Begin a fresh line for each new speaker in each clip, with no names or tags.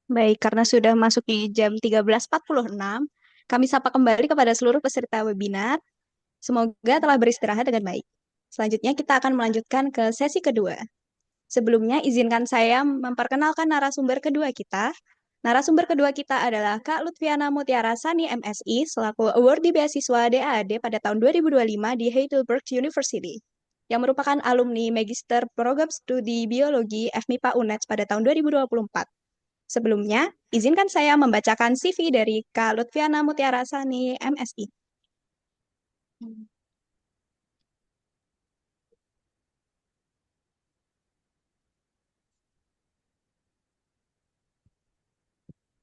Baik, karena sudah masuk di jam 13.46, kami sapa kembali kepada seluruh peserta webinar. Semoga telah beristirahat dengan baik. Selanjutnya kita akan melanjutkan ke sesi kedua. Sebelumnya, izinkan saya memperkenalkan narasumber kedua kita. Narasumber kedua kita adalah Kak Lutfiana Mutiara Sani MSI selaku awardee beasiswa DAAD pada tahun 2025 di Heidelberg University, yang merupakan alumni Magister Program Studi Biologi FMIPA UNED pada tahun 2024. Sebelumnya, izinkan saya membacakan CV dari Kak Lutfiana Mutiara Sani MSI.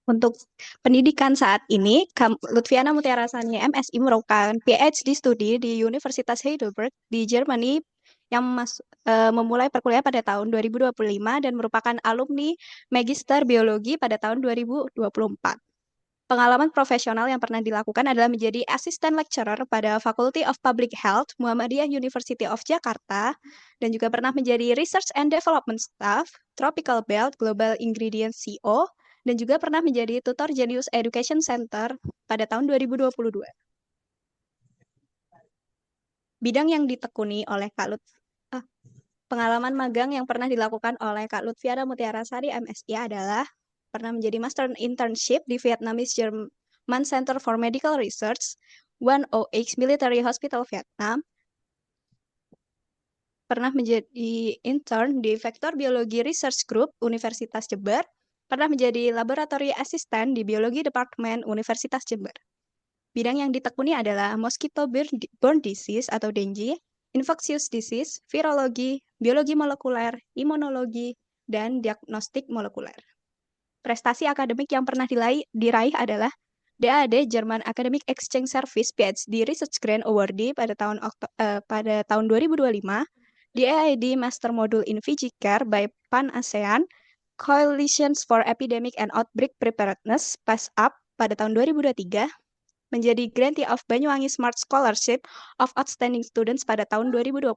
Untuk pendidikan saat ini, Lutfiana Mutiara Sani MSI merupakan PhD studi di Universitas Heidelberg di Jerman yang memulai perkuliahan pada tahun 2025 dan merupakan alumni Magister Biologi pada tahun 2024. Pengalaman profesional yang pernah dilakukan adalah menjadi asisten lecturer pada Faculty of Public Health Muhammadiyah University of Jakarta dan juga pernah menjadi Research and Development Staff Tropical Belt Global Ingredients CO dan juga pernah menjadi tutor Genius Education Center pada tahun 2022. Bidang yang ditekuni oleh pengalaman magang yang pernah dilakukan oleh Kak Lutfiana Mutiara Sari MSI adalah pernah menjadi master internship di Vietnamese German Center for Medical Research, 1OH Military Hospital Vietnam, pernah menjadi intern di Vektor Biologi Research Group Universitas Jember, pernah menjadi laboratory assistant di Biologi Departemen Universitas Jember. Bidang yang ditekuni adalah mosquito-borne disease atau dengue, infectious disease, virologi, biologi molekuler, imunologi, dan diagnostik molekuler. Prestasi akademik yang pernah diraih adalah DAAD German Academic Exchange Service PhD Research Grant Awardee pada tahun 2025, DAID Master Module in Vigicare by Pan ASEAN Coalitions for Epidemic and Outbreak Preparedness PASAP pada tahun 2023, menjadi grantee of Banyuwangi Smart Scholarship of Outstanding Students pada tahun 2021.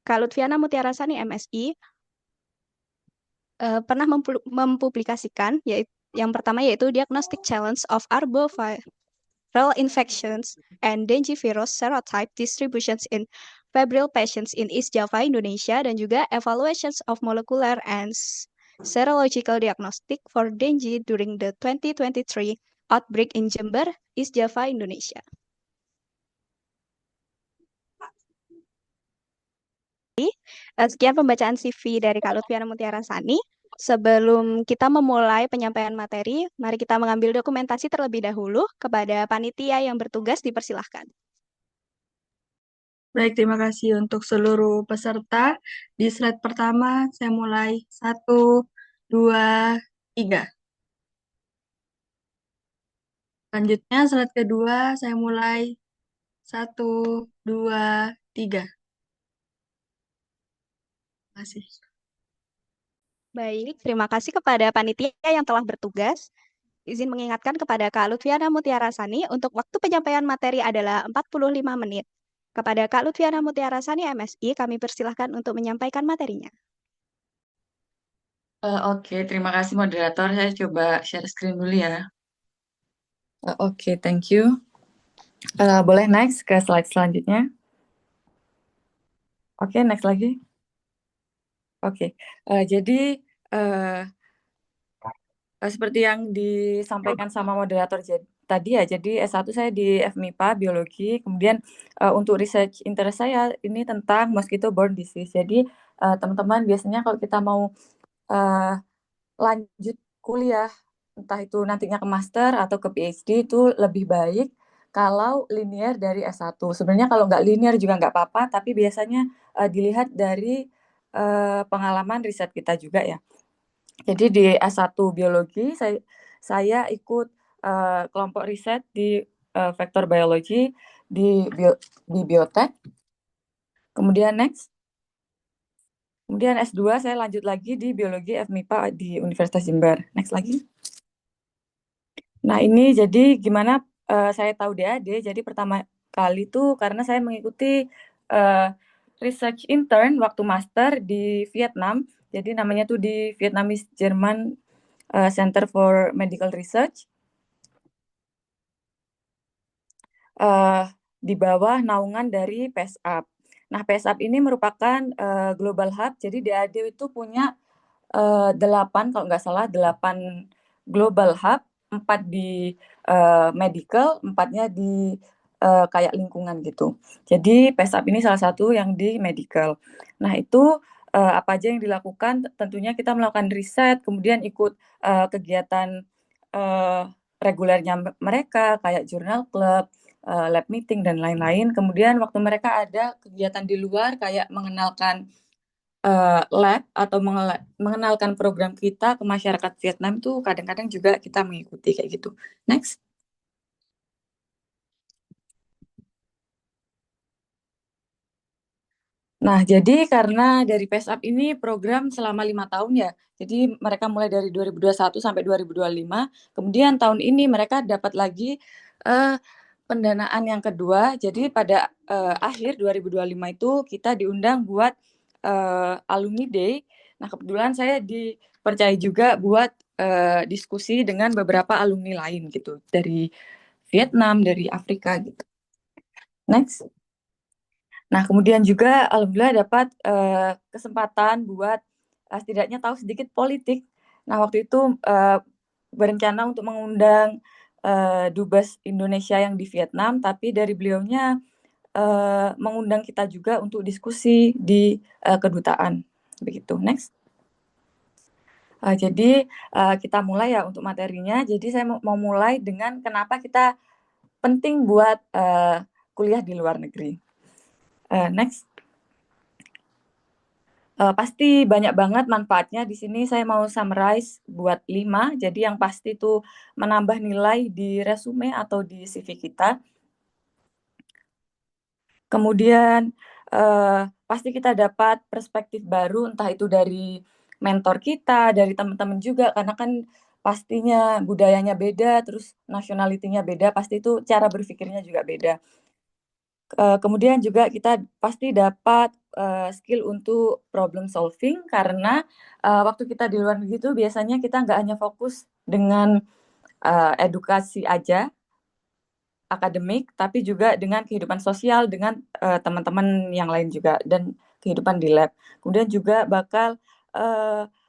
Kak Lutfiana Mutiara Sani MSI pernah mempublikasikan yang pertama yaitu Diagnostic Challenge of Arboviral Infections and Dengue Virus Serotype Distributions in Febrile Patients in East Java, Indonesia, dan juga Evaluations of Molecular and Serological Diagnostic for Dengue during the 2023 outbreak in Jember, East Java, Indonesia. Sekian pembacaan CV dari Kak Lutfiana Mutiara Sani. Sebelum kita memulai penyampaian materi, mari kita mengambil dokumentasi terlebih dahulu. Kepada panitia yang bertugas dipersilahkan.
Baik, terima kasih untuk seluruh peserta. Di slide pertama, saya mulai 1, 2, 3. Selanjutnya, slide kedua, saya mulai 1, 2, 3. Terima kasih.
Baik, terima kasih kepada panitia yang telah bertugas. Izin mengingatkan kepada Kak Lutfiana Mutiara Sani untuk waktu penyampaian materi adalah 45 menit. Kepada Kak Lutfiana Mutiara Sani MSI, kami persilahkan untuk menyampaikan materinya.
Oke, terima kasih moderator. Saya coba share screen dulu ya. Oke, thank you. Boleh next ke slide selanjutnya. Oke, next lagi. Oke, jadi seperti yang disampaikan sama moderator tadi ya, jadi S1 saya di FMIPA Biologi, kemudian untuk research interest saya ini tentang mosquito-borne disease. Jadi teman-teman biasanya kalau kita mau lanjut kuliah, entah itu nantinya ke master atau ke PhD, itu lebih baik kalau linear dari S1. Sebenarnya kalau nggak linear juga nggak apa-apa, tapi biasanya dilihat dari pengalaman riset kita juga ya. Jadi di S1 Biologi, saya ikut kelompok riset di vektor biologi di biotek. Kemudian next. Kemudian S2 saya lanjut lagi di Biologi FMIPA di Universitas Jember. Next lagi. Nah ini jadi gimana saya tahu DAD, jadi pertama kali tuh karena saya mengikuti research intern waktu master di Vietnam, jadi namanya tuh di Vietnamese German Center for Medical Research, di bawah naungan dari PESAP. Nah, PESAP ini merupakan global hub, jadi DAD itu punya 8 kalau nggak salah 8 global hub, 4 di medical, 4-nya di kayak lingkungan gitu. Jadi PESAP ini salah satu yang di medical. Nah, itu apa aja yang dilakukan? Tentunya kita melakukan riset, kemudian ikut kegiatan regulernya mereka kayak jurnal club, lab meeting dan lain-lain. Kemudian waktu mereka ada kegiatan di luar kayak mengenalkan lab atau mengenalkan program kita ke masyarakat Vietnam tuh kadang-kadang juga kita mengikuti kayak gitu. Next. Nah, jadi karena dari PESAP ini program selama 5 tahun ya, jadi mereka mulai dari 2021 sampai 2025, kemudian tahun ini mereka dapat lagi pendanaan yang kedua, jadi pada akhir 2025 itu kita diundang buat Alumni Day. Nah, kebetulan saya dipercaya juga buat diskusi dengan beberapa alumni lain gitu, dari Vietnam, dari Afrika gitu. Next. Nah, kemudian juga alhamdulillah dapat kesempatan buat setidaknya tahu sedikit politik. Nah, waktu itu berencana untuk mengundang Dubes Indonesia yang di Vietnam, tapi dari beliaunya mengundang kita juga untuk diskusi di kedutaan. Begitu. Next. Jadi kita mulai ya untuk materinya. Jadi saya mau mulai dengan kenapa kita penting buat kuliah di luar negeri. Next. Pasti banyak banget manfaatnya. Di sini saya mau summarize buat 5. Jadi yang pasti itu menambah nilai di resume atau di CV kita. Kemudian pasti kita dapat perspektif baru, entah itu dari mentor kita, dari teman-teman juga, karena kan pastinya budayanya beda, terus nationality-nya beda, pasti itu cara berpikirnya juga beda. Kemudian juga kita pasti dapat skill untuk problem solving karena waktu kita di luar negeri itu biasanya kita nggak hanya fokus dengan edukasi aja, akademik, tapi juga dengan kehidupan sosial dengan teman-teman yang lain juga dan kehidupan di lab. Kemudian juga bakal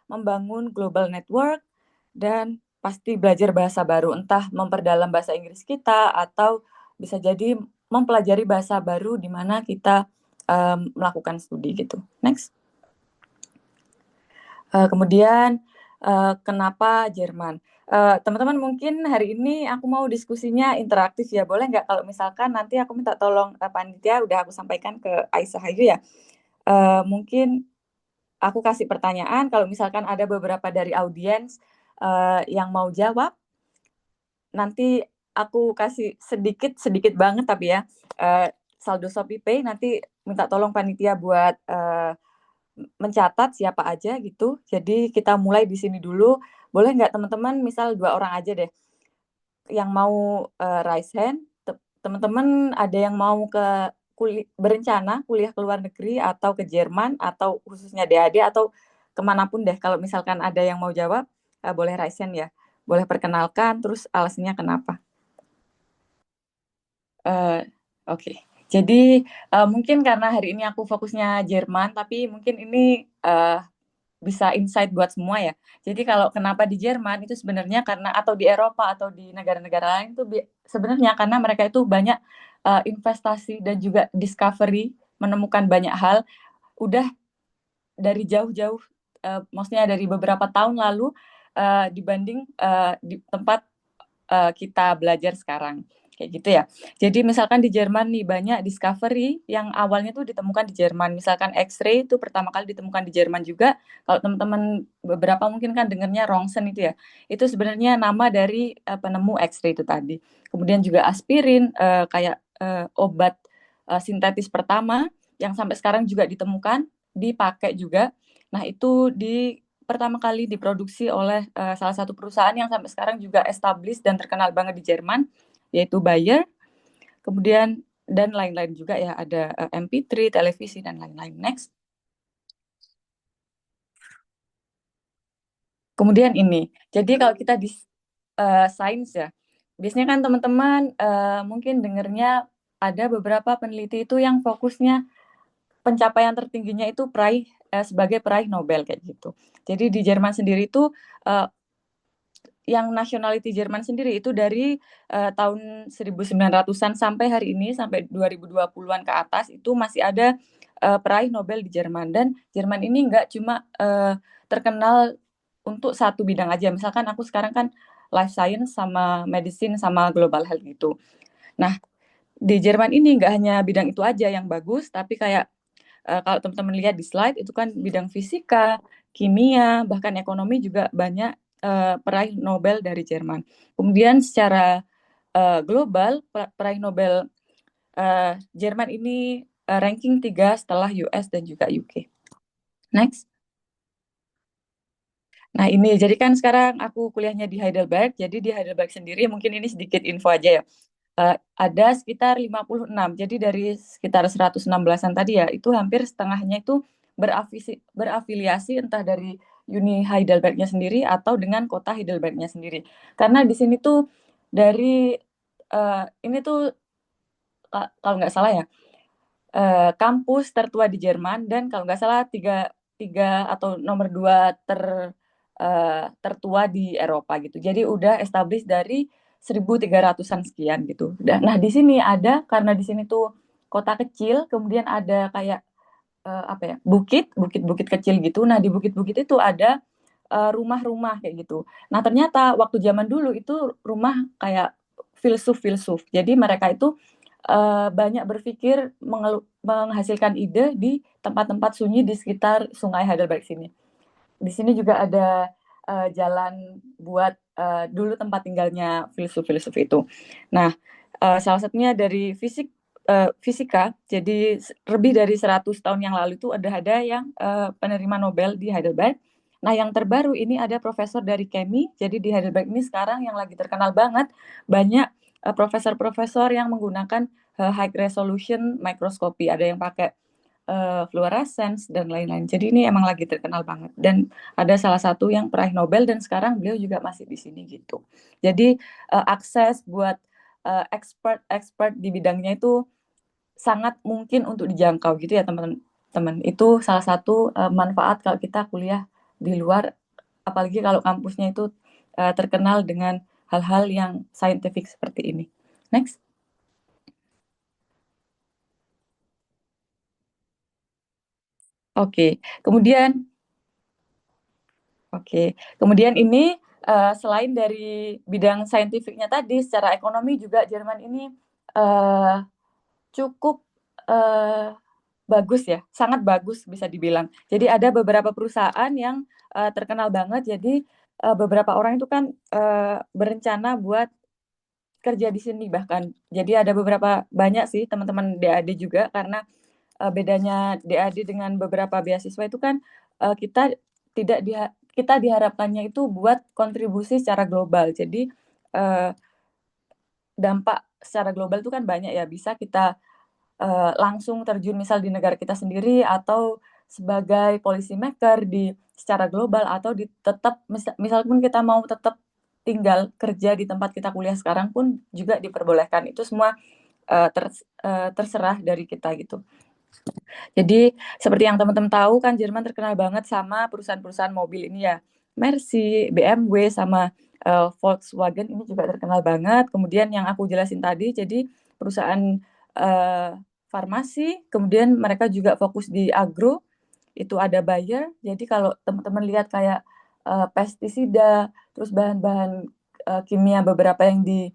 membangun global network dan pasti belajar bahasa baru, entah memperdalam bahasa Inggris kita atau bisa jadi mempelajari bahasa baru di mana kita melakukan studi gitu. Next. Kemudian kenapa Jerman? Teman-teman mungkin hari ini aku mau diskusinya interaktif ya, boleh nggak kalau misalkan nanti aku minta tolong panitia udah aku sampaikan ke Aisyah Hayu ya. Mungkin aku kasih pertanyaan, kalau misalkan ada beberapa dari audiens yang mau jawab, nanti aku kasih sedikit banget tapi ya saldo Shopee Pay, nanti minta tolong panitia buat mencatat siapa aja gitu. Jadi kita mulai di sini dulu. Boleh nggak teman-teman misal 2 orang aja deh yang mau raise hand. Teman-teman ada yang mau berencana kuliah ke luar negeri atau ke Jerman atau khususnya DAD atau kemanapun deh. Kalau misalkan ada yang mau jawab boleh raise hand ya. Boleh perkenalkan terus alasannya kenapa. Oke. Jadi mungkin karena hari ini aku fokusnya Jerman, tapi mungkin ini bisa insight buat semua ya. Jadi kalau kenapa di Jerman itu sebenarnya karena atau di Eropa atau di negara-negara lain itu sebenarnya karena mereka itu banyak investasi dan juga discovery, menemukan banyak hal udah dari jauh-jauh maksudnya dari beberapa tahun lalu dibanding di tempat kita belajar sekarang. Kayak gitu ya. Jadi misalkan di Jerman nih banyak discovery yang awalnya tuh ditemukan di Jerman. Misalkan X-ray itu pertama kali ditemukan di Jerman juga. Kalau teman-teman beberapa mungkin kan dengernya Röntgen itu ya. Itu sebenarnya nama dari penemu X-ray itu tadi. Kemudian juga aspirin kayak obat sintetis pertama yang sampai sekarang juga ditemukan, dipakai juga. Nah, itu pertama kali diproduksi oleh salah satu perusahaan yang sampai sekarang juga established dan terkenal banget di Jerman, yaitu Bayer. Kemudian dan lain-lain juga ya, ada MP3, televisi dan lain-lain. Next. Kemudian ini, jadi kalau kita di sains ya, biasanya kan teman-teman mungkin dengernya ada beberapa peneliti itu yang fokusnya pencapaian tertingginya itu sebagai peraih Nobel kayak gitu. Jadi di Jerman sendiri itu yang nationality Jerman sendiri itu dari tahun 1900-an sampai hari ini, sampai 2020-an ke atas, itu masih ada peraih Nobel di Jerman. Dan Jerman ini nggak cuma terkenal untuk satu bidang aja. Misalkan aku sekarang kan life science sama medicine sama global health gitu. Nah, di Jerman ini nggak hanya bidang itu aja yang bagus, tapi kayak kalau teman-teman lihat di slide itu kan bidang fisika, kimia, bahkan ekonomi juga banyak peraih Nobel dari Jerman. Kemudian secara global peraih Nobel Jerman ini ranking 3 setelah US dan juga UK. Next. Nah ini, jadi kan sekarang aku kuliahnya di Heidelberg, jadi di Heidelberg sendiri mungkin ini sedikit info aja ya. Ada sekitar 56, jadi dari sekitar 116-an tadi ya, itu hampir setengahnya itu berafiliasi entah dari Uni Heidelbergnya sendiri atau dengan kota Heidelbergnya sendiri. Karena di sini tuh dari, ini tuh kalau nggak salah ya, kampus tertua di Jerman dan kalau nggak salah tiga atau nomor 2 tertua di Eropa gitu. Jadi udah established dari 1300-an sekian gitu. Nah di sini ada, karena di sini tuh kota kecil, kemudian ada kayak apa ya, bukit kecil gitu. Nah di bukit-bukit itu ada rumah-rumah kayak gitu. Nah ternyata waktu zaman dulu itu rumah kayak filsuf-filsuf. Jadi mereka itu banyak berpikir menghasilkan ide di tempat-tempat sunyi di sekitar Sungai Heidelberg sini. Di sini juga ada jalan buat dulu tempat tinggalnya filsuf-filsuf itu. Nah, salah satunya dari fisika, jadi lebih dari 100 tahun yang lalu itu ada yang penerima Nobel di Heidelberg. Nah, yang terbaru ini ada profesor dari Chemie, jadi di Heidelberg ini sekarang yang lagi terkenal banget, banyak profesor-profesor yang menggunakan high resolution microscopy, ada yang pakai fluorescence dan lain-lain. Jadi ini emang lagi terkenal banget. Dan ada salah satu yang peraih Nobel dan sekarang beliau juga masih di sini gitu. Jadi akses buat expert di bidangnya itu sangat mungkin untuk dijangkau gitu ya teman-teman. Itu salah satu manfaat kalau kita kuliah di luar, apalagi kalau kampusnya itu terkenal dengan hal-hal yang scientific seperti ini. Next. Oke, kemudian ini selain dari bidang saintifiknya tadi, secara ekonomi juga Jerman ini cukup bagus ya, sangat bagus bisa dibilang. Jadi ada beberapa perusahaan yang terkenal banget, jadi beberapa orang itu kan berencana buat kerja di sini bahkan. Jadi ada banyak sih teman-teman DAD juga, karena bedanya DAD dengan beberapa beasiswa itu kan kita diharapkannya itu buat kontribusi secara global. Jadi dampak secara global itu kan banyak ya, bisa kita langsung terjun misal di negara kita sendiri atau sebagai policy maker secara global, atau misal pun kita mau tetap tinggal kerja di tempat kita kuliah sekarang pun juga diperbolehkan. Itu semua terserah dari kita gitu. Jadi seperti yang teman-teman tahu kan Jerman terkenal banget sama perusahaan-perusahaan mobil ini ya. Mercy, BMW sama Volkswagen ini juga terkenal banget. Kemudian yang aku jelasin tadi, jadi perusahaan farmasi, kemudian mereka juga fokus di agro, itu ada Bayer. Jadi kalau teman-teman lihat kayak pestisida, terus bahan-bahan kimia beberapa yang di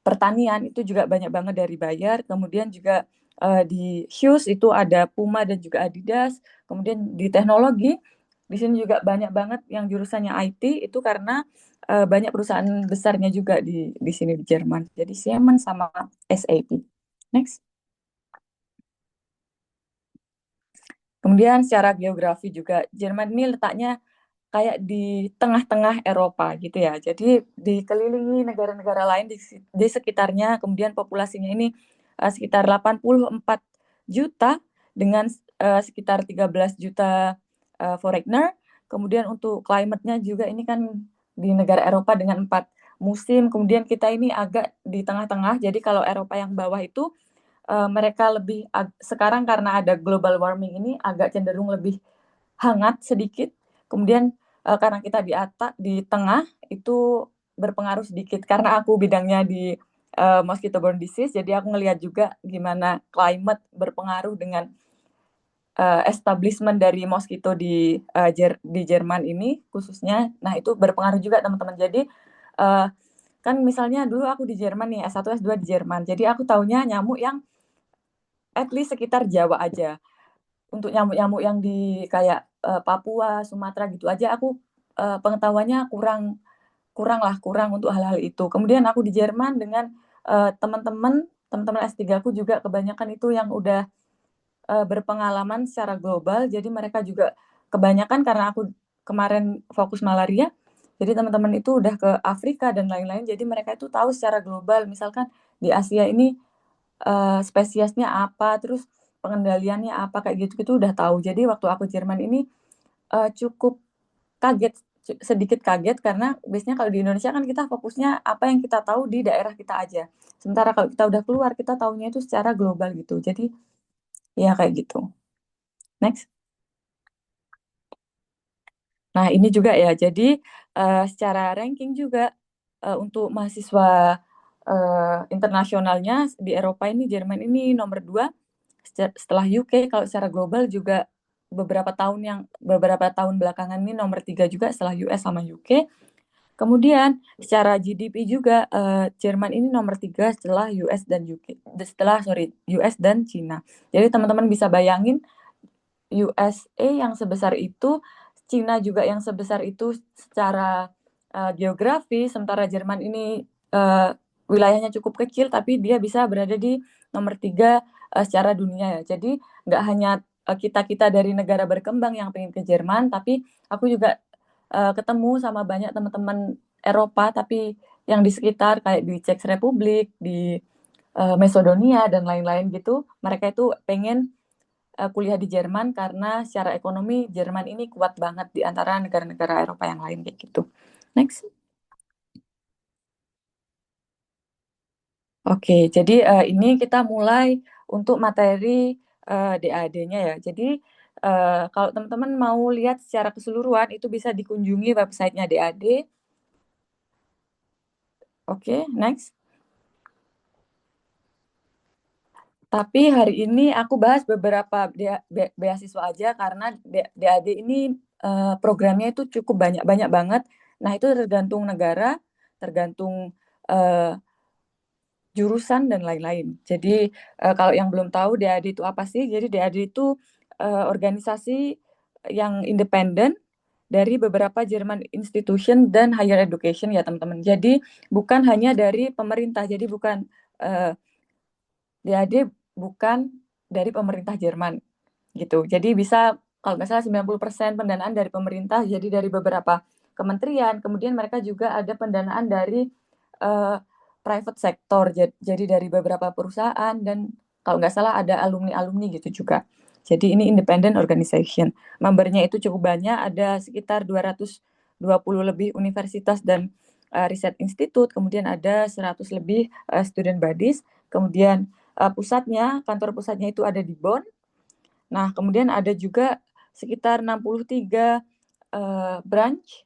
pertanian itu juga banyak banget dari Bayer. Kemudian juga di shoes itu ada Puma dan juga Adidas. Kemudian di teknologi di sini juga banyak banget yang jurusannya IT, itu karena banyak perusahaan besarnya juga di sini di Jerman. Jadi Siemens sama SAP. Next. Kemudian secara geografi juga Jerman ini letaknya kayak di tengah-tengah Eropa gitu ya. Jadi dikelilingi negara-negara lain di sekitarnya, kemudian populasinya ini sekitar 84 juta dengan sekitar 13 juta foreigner. Kemudian untuk climate-nya juga ini kan di negara Eropa dengan 4 musim, kemudian kita ini agak di tengah-tengah. Jadi kalau Eropa yang bawah itu mereka lebih sekarang karena ada global warming ini agak cenderung lebih hangat sedikit. Kemudian karena kita di tengah itu berpengaruh sedikit karena aku bidangnya di mosquito-borne disease, jadi aku ngelihat juga gimana climate berpengaruh dengan establishment dari mosquito di Jerman ini khususnya. Nah, itu berpengaruh juga teman-teman. Jadi kan misalnya dulu aku di Jerman nih, S1, S2 di Jerman. Jadi aku taunya nyamuk yang at least sekitar Jawa aja. Untuk nyamuk-nyamuk yang di kayak Papua, Sumatera gitu aja aku pengetahuannya kurang untuk hal-hal itu. Kemudian aku di Jerman dengan teman-teman S3 aku juga kebanyakan itu yang udah berpengalaman secara global. Jadi mereka juga kebanyakan karena aku kemarin fokus malaria, jadi teman-teman itu udah ke Afrika dan lain-lain. Jadi mereka itu tahu secara global. Misalkan di Asia ini spesiesnya apa, terus pengendaliannya apa, kayak gitu-gitu udah tahu. Jadi waktu aku Jerman ini cukup kaget, sedikit kaget karena biasanya kalau di Indonesia kan kita fokusnya apa yang kita tahu di daerah kita aja. Sementara kalau kita udah keluar, kita tahunya itu secara global gitu. Jadi ya kayak gitu. Next. Nah, ini juga ya. Jadi secara ranking juga untuk mahasiswa internasionalnya di Eropa ini Jerman ini nomor 2 setelah UK. Kalau secara global juga beberapa tahun belakangan ini nomor 3 juga setelah US sama UK. Kemudian secara GDP juga Jerman ini nomor 3 setelah US dan US dan Cina. Jadi teman-teman bisa bayangin USA yang sebesar itu, Cina juga yang sebesar itu secara geografi, sementara Jerman ini wilayahnya cukup kecil, tapi dia bisa berada di nomor 3 secara dunia ya. Jadi nggak hanya kita-kita dari negara berkembang yang pengen ke Jerman, tapi aku juga ketemu sama banyak teman-teman Eropa, tapi yang di sekitar kayak di Czech Republic, di Macedonia dan lain-lain gitu, mereka itu pengen kuliah di Jerman karena secara ekonomi Jerman ini kuat banget di antara negara-negara Eropa yang lain kayak gitu. Next. Oke, jadi ini kita mulai untuk materi DAD-nya ya. Jadi kalau teman-teman mau lihat secara keseluruhan itu bisa dikunjungi websitenya DAD. Oke, next. Tapi hari ini aku bahas beberapa beasiswa aja karena DAD ini programnya itu cukup banyak banget. Nah, itu tergantung negara, tergantung jurusan dan lain-lain. Jadi kalau yang belum tahu DAD itu apa sih? Jadi DAD itu organisasi yang independen dari beberapa German institution dan higher education ya teman-teman. Jadi bukan hanya dari pemerintah. Jadi bukan DAD bukan dari pemerintah Jerman gitu. Jadi bisa kalau nggak salah 90% pendanaan dari pemerintah, jadi dari beberapa kementerian. Kemudian mereka juga ada pendanaan dari private sector, jadi dari beberapa perusahaan dan kalau nggak salah ada alumni-alumni gitu juga. Jadi ini independent organization. Membernya itu cukup banyak, ada sekitar 220 lebih universitas dan riset institut, kemudian ada 100 lebih student bodies, kemudian kantor pusatnya itu ada di Bonn. Nah, kemudian ada juga sekitar 63 branch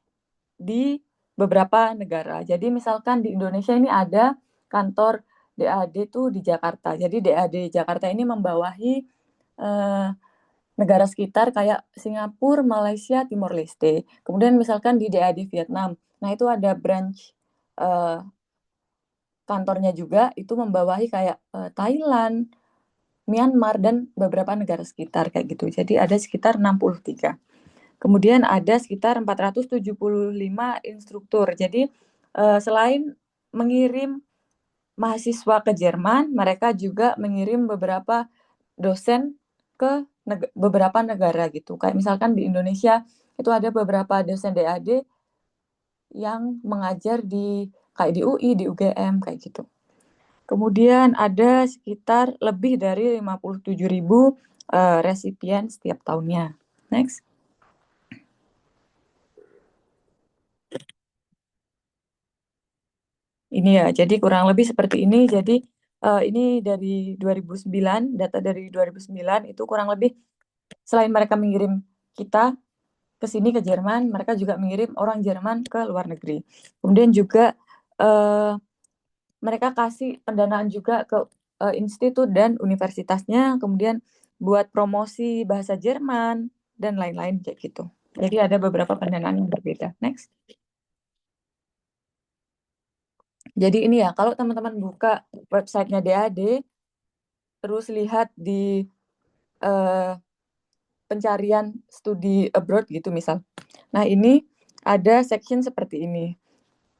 di beberapa negara. Jadi misalkan di Indonesia ini ada kantor DAD itu di Jakarta. Jadi DAD Jakarta ini membawahi negara sekitar kayak Singapura, Malaysia, Timor Leste. Kemudian misalkan di DAD Vietnam. Nah, itu ada branch kantornya juga itu membawahi kayak Thailand, Myanmar, dan beberapa negara sekitar kayak gitu. Jadi ada sekitar 63. Kemudian ada sekitar 475 instruktur. Jadi selain mengirim mahasiswa ke Jerman, mereka juga mengirim beberapa dosen ke beberapa negara gitu. Kayak misalkan di Indonesia itu ada beberapa dosen DAD yang mengajar kayak di UI, di UGM kayak gitu. Kemudian ada sekitar lebih dari 57.000 resipien setiap tahunnya. Next. Ini ya, jadi kurang lebih seperti ini. Jadi ini dari 2009, data dari 2009 itu kurang lebih selain mereka mengirim kita ke sini ke Jerman, mereka juga mengirim orang Jerman ke luar negeri. Kemudian juga eh, mereka kasih pendanaan juga ke institut dan universitasnya, kemudian buat promosi bahasa Jerman dan lain-lain kayak gitu. Jadi ada beberapa pendanaan yang berbeda. Next. Jadi ini ya, kalau teman-teman buka websitenya DAD, terus lihat di eh, pencarian studi abroad gitu misal. Nah ini ada section seperti ini.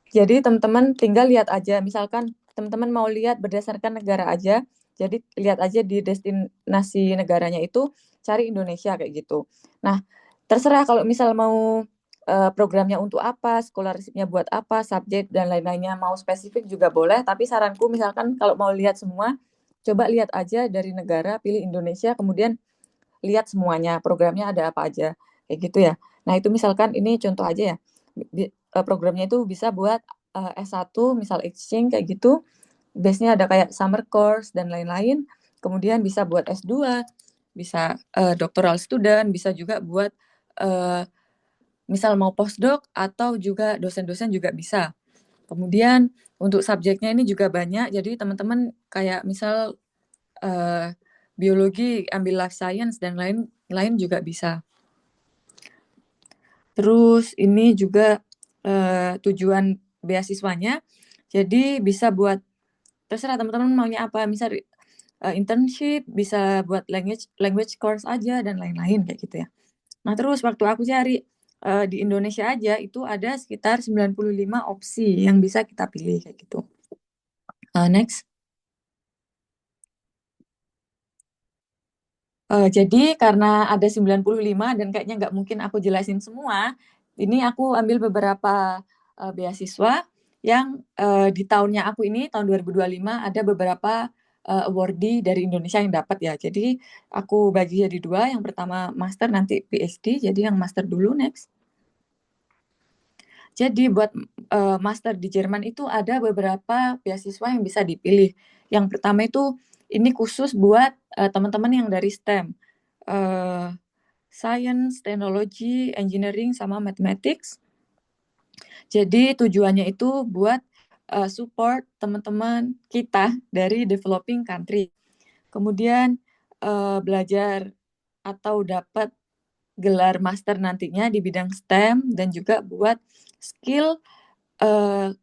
Jadi teman-teman tinggal lihat aja, misalkan teman-teman mau lihat berdasarkan negara aja, jadi lihat aja di destinasi negaranya itu, cari Indonesia kayak gitu. Nah, terserah kalau misal mau programnya untuk apa, scholarship-nya buat apa, subjek dan lain-lainnya, mau spesifik juga boleh, tapi saranku misalkan kalau mau lihat semua, coba lihat aja dari negara, pilih Indonesia, kemudian lihat semuanya, programnya ada apa aja, kayak gitu ya. Nah, itu misalkan ini contoh aja ya, programnya itu bisa buat S1, misal exchange kayak gitu, base-nya ada kayak summer course dan lain-lain, kemudian bisa buat S2, bisa doctoral student, bisa juga buat misal mau postdoc atau juga dosen-dosen juga bisa. Kemudian untuk subjeknya ini juga banyak, jadi teman-teman kayak misal biologi, ambil life science dan lain-lain juga bisa. Terus ini juga tujuan beasiswanya, jadi bisa buat terserah teman-teman maunya apa, misal internship, bisa buat language course aja dan lain-lain kayak gitu ya. Nah, terus waktu aku cari di Indonesia aja itu ada sekitar 95 opsi yang bisa kita pilih kayak gitu. Next. Jadi karena ada 95 dan kayaknya nggak mungkin aku jelasin semua, ini aku ambil beberapa beasiswa yang di tahunnya aku ini, tahun 2025, ada beberapa awardee dari Indonesia yang dapat ya. Jadi aku bagi jadi dua, yang pertama master, nanti PhD, jadi yang master dulu, next. Jadi buat master di Jerman itu ada beberapa beasiswa yang bisa dipilih. Yang pertama itu ini khusus buat teman-teman yang dari STEM, Science, Technology, Engineering, sama Mathematics. Jadi tujuannya itu buat support teman-teman kita dari developing country. Kemudian belajar atau dapat gelar master nantinya di bidang STEM dan juga buat skill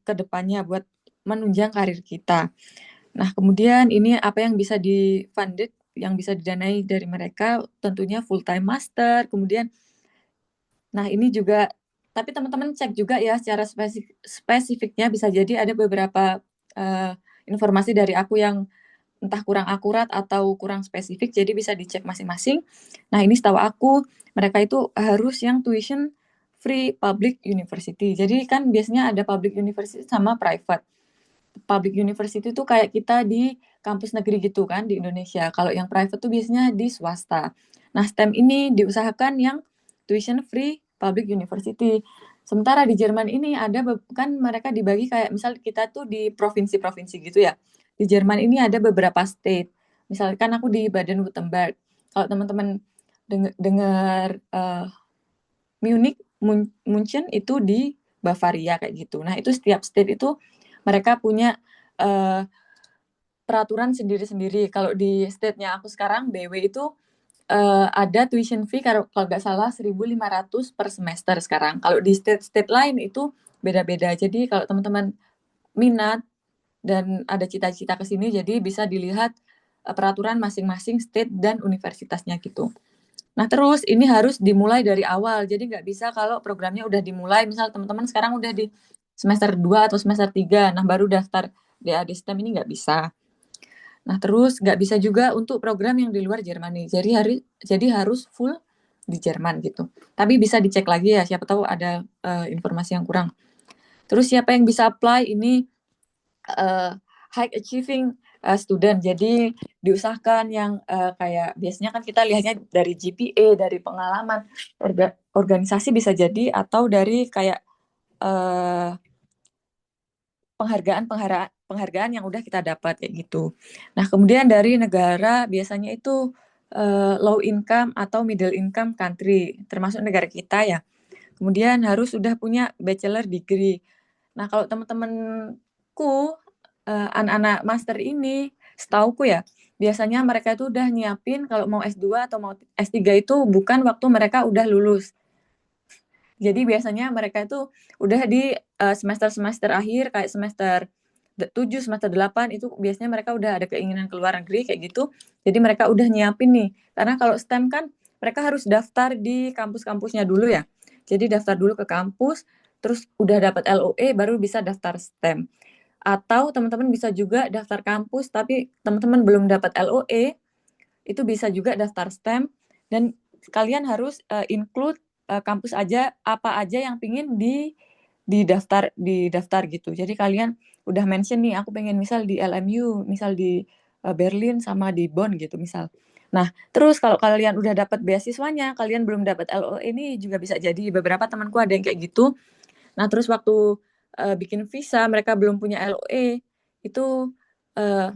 ke depannya buat menunjang karir kita. Nah, kemudian ini apa yang bisa di-funded, yang bisa didanai dari mereka, tentunya full-time master, kemudian, nah ini juga, tapi teman-teman cek juga ya secara spesifiknya, bisa jadi ada beberapa informasi dari aku yang entah kurang akurat atau kurang spesifik, jadi bisa dicek masing-masing. Nah, ini setahu aku, mereka itu harus yang tuition free public university. Jadi kan biasanya ada public university sama private. Public university itu kayak kita di kampus negeri gitu kan di Indonesia. Kalau yang private tuh biasanya di swasta. Nah, STEM ini diusahakan yang tuition free public university. Sementara di Jerman ini ada kan mereka dibagi kayak misal kita tuh di provinsi-provinsi gitu ya. Di Jerman ini ada beberapa state. Misalkan aku di Baden-Württemberg. Kalau teman-teman dengar Munich, Munchen itu di Bavaria kayak gitu. Nah, itu setiap state itu mereka punya peraturan sendiri-sendiri. Kalau di state-nya aku sekarang BW itu ada tuition fee kalau nggak salah 1.500 per semester sekarang. Kalau di state-state lain itu beda-beda. Jadi kalau teman-teman minat dan ada cita-cita ke sini, jadi bisa dilihat peraturan masing-masing state dan universitasnya gitu. Nah, terus ini harus dimulai dari awal. Jadi nggak bisa kalau programnya udah dimulai, misal teman-teman sekarang udah di semester 2 atau semester 3, nah baru daftar DAD STEM, ini nggak bisa. Nah, terus nggak bisa juga untuk program yang di luar Jerman nih. Jadi harus full di Jerman gitu. Tapi bisa dicek lagi ya, siapa tahu ada informasi yang kurang. Terus siapa yang bisa apply ini high achieving student. Jadi diusahakan yang kayak biasanya kan kita lihatnya dari GPA, dari pengalaman organisasi bisa jadi, atau dari kayak penghargaan yang udah kita dapat kayak gitu. Nah, kemudian dari negara biasanya itu low income atau middle income country, termasuk negara kita ya. Kemudian harus sudah punya bachelor degree. Nah, kalau teman-temanku anak-anak master ini, setauku ya, biasanya mereka itu udah nyiapin kalau mau S2 atau mau S3 itu bukan waktu mereka udah lulus. Jadi biasanya mereka itu udah di semester-semester akhir kayak semester 7, semester 8 itu biasanya mereka udah ada keinginan ke luar negeri kayak gitu. Jadi mereka udah nyiapin nih. Karena kalau STEM kan mereka harus daftar di kampus-kampusnya dulu ya. Jadi daftar dulu ke kampus, terus udah dapat LOE baru bisa daftar STEM. Atau teman-teman bisa juga daftar kampus tapi teman-teman belum dapat LOE, itu bisa juga daftar STEM dan kalian harus include kampus aja apa aja yang pingin didaftar gitu. Jadi kalian udah mention nih aku pengen misal di LMU, misal di Berlin sama di Bonn gitu misal. Nah, terus kalau kalian udah dapat beasiswanya, kalian belum dapat LOE ini juga bisa jadi beberapa temanku ada yang kayak gitu. Nah, terus waktu bikin visa mereka belum punya LOE, itu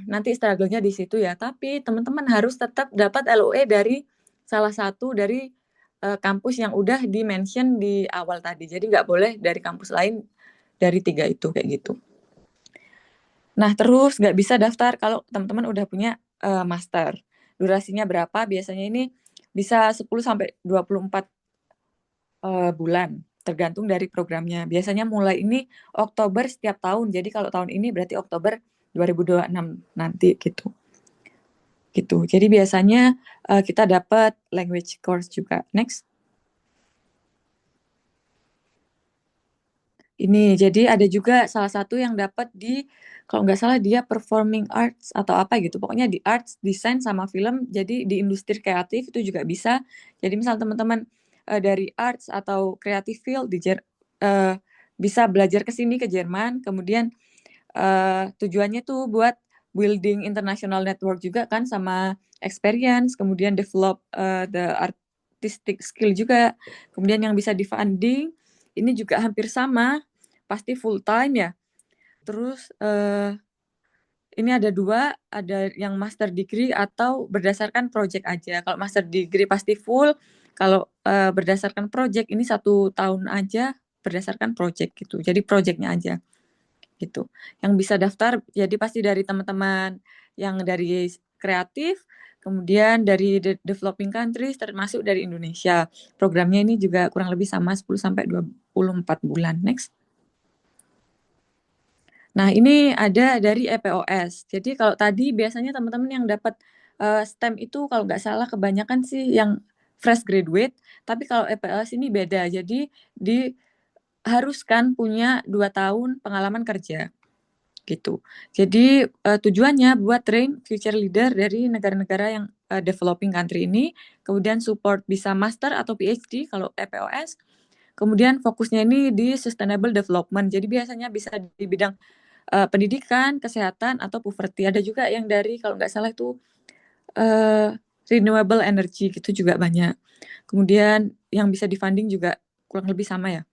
nanti struggle-nya di situ ya. Tapi teman-teman harus tetap dapat LOE dari salah satu dari kampus yang udah di-mention di awal tadi. Jadi nggak boleh dari kampus lain dari 3 itu kayak gitu. Nah, terus nggak bisa daftar kalau teman-teman udah punya master. Durasinya berapa? Biasanya ini bisa 10 sampai 24 bulan, tergantung dari programnya. Biasanya mulai ini Oktober setiap tahun. Jadi kalau tahun ini berarti Oktober 2026 nanti gitu. Gitu. Jadi biasanya kita dapat language course juga. Next. Ini jadi ada juga salah satu yang dapat di kalau nggak salah dia performing arts atau apa gitu. Pokoknya di arts, desain sama film. Jadi di industri kreatif itu juga bisa. Jadi misal teman-teman dari arts atau creative field bisa belajar ke sini ke Jerman. Kemudian tujuannya tuh buat building international network juga kan sama experience. Kemudian develop the artistic skill juga. Kemudian yang bisa di funding ini juga hampir sama, pasti full time ya. Terus ini ada 2, ada yang master degree atau berdasarkan project aja. Kalau master degree pasti full, kalau berdasarkan project ini 1 tahun aja berdasarkan project gitu. Jadi projectnya aja gitu. Yang bisa daftar jadi pasti dari teman-teman yang dari kreatif, kemudian dari developing countries termasuk dari Indonesia. Programnya ini juga kurang lebih sama 10 sampai 24 bulan. Next. Nah, ini ada dari EPOS. Jadi kalau tadi biasanya teman-teman yang dapat STEM itu kalau nggak salah kebanyakan sih yang fresh graduate, tapi kalau EPOS ini beda. Jadi diharuskan punya 2 tahun pengalaman kerja gitu. Jadi tujuannya buat train future leader dari negara-negara yang developing country ini, kemudian support bisa master atau PhD kalau EPOS. Kemudian fokusnya ini di sustainable development. Jadi biasanya bisa di bidang pendidikan, kesehatan atau poverty. Ada juga yang dari kalau nggak salah itu renewable energy gitu juga banyak. Kemudian yang bisa di-funding juga kurang lebih sama ya.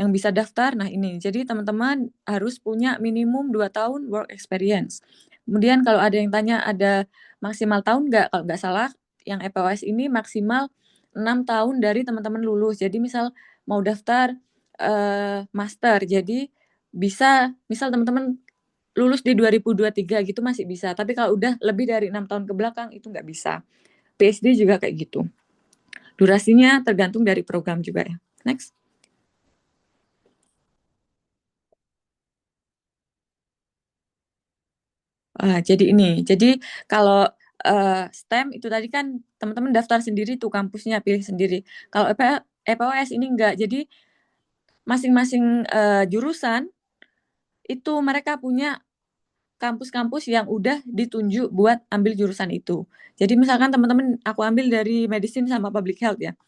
Yang bisa daftar, nah ini. Jadi teman-teman harus punya minimum 2 tahun work experience. Kemudian kalau ada yang tanya ada maksimal tahun nggak? Kalau nggak salah yang EPOS ini maksimal 6 tahun dari teman-teman lulus. Jadi misal mau daftar master, jadi bisa misal teman-teman lulus di 2023 gitu masih bisa. Tapi kalau udah lebih dari 6 tahun ke belakang itu nggak bisa. PhD juga kayak gitu. Durasinya tergantung dari program juga ya. Next. Jadi ini, jadi kalau STEM itu tadi kan teman-teman daftar sendiri tuh kampusnya, pilih sendiri. Kalau EPOS ini enggak, jadi masing-masing jurusan itu mereka punya kampus-kampus yang udah ditunjuk buat ambil jurusan itu. Jadi misalkan teman-teman aku ambil dari medicine sama public health ya,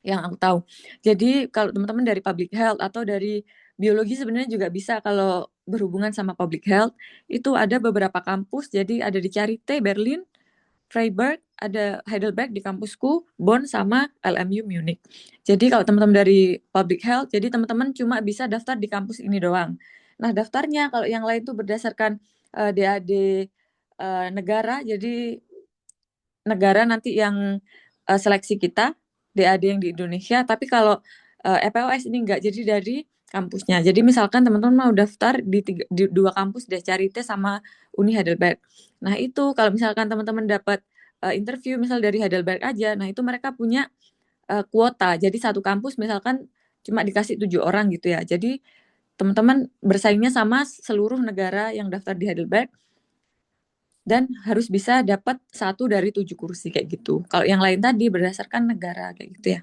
yang aku tahu. Jadi kalau teman-teman dari public health atau dari biologi sebenarnya juga bisa kalau berhubungan sama public health, itu ada beberapa kampus, jadi ada di Charité Berlin, Freiburg, ada Heidelberg di kampusku, Bonn sama LMU Munich. Jadi kalau teman-teman dari public health, jadi teman-teman cuma bisa daftar di kampus ini doang. Nah, daftarnya kalau yang lain tuh berdasarkan DAD negara, jadi negara nanti yang seleksi kita, DAD yang di Indonesia, tapi kalau EPOS ini enggak, jadi dari kampusnya. Jadi misalkan teman-teman mau daftar di 2 kampus deh, Charité sama Uni Heidelberg. Nah, itu kalau misalkan teman-teman dapat interview misal dari Heidelberg aja, nah itu mereka punya kuota. Jadi satu kampus misalkan cuma dikasih 7 orang gitu ya. Jadi teman-teman bersaingnya sama seluruh negara yang daftar di Heidelberg dan harus bisa dapat 1 dari 7 kursi kayak gitu. Kalau yang lain tadi berdasarkan negara kayak gitu ya.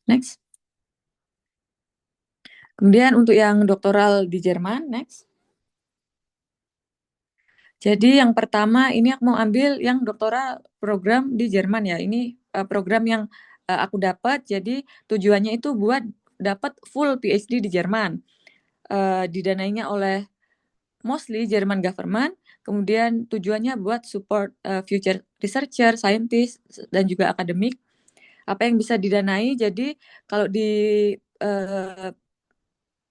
Next. Kemudian untuk yang doktoral di Jerman, next. Jadi yang pertama ini aku mau ambil yang doktoral program di Jerman ya. Ini program yang aku dapat. Jadi tujuannya itu buat dapat full PhD di Jerman. Didanainya oleh mostly German government. Kemudian tujuannya buat support future researcher, scientist, dan juga akademik. Apa yang bisa didanai? Jadi kalau di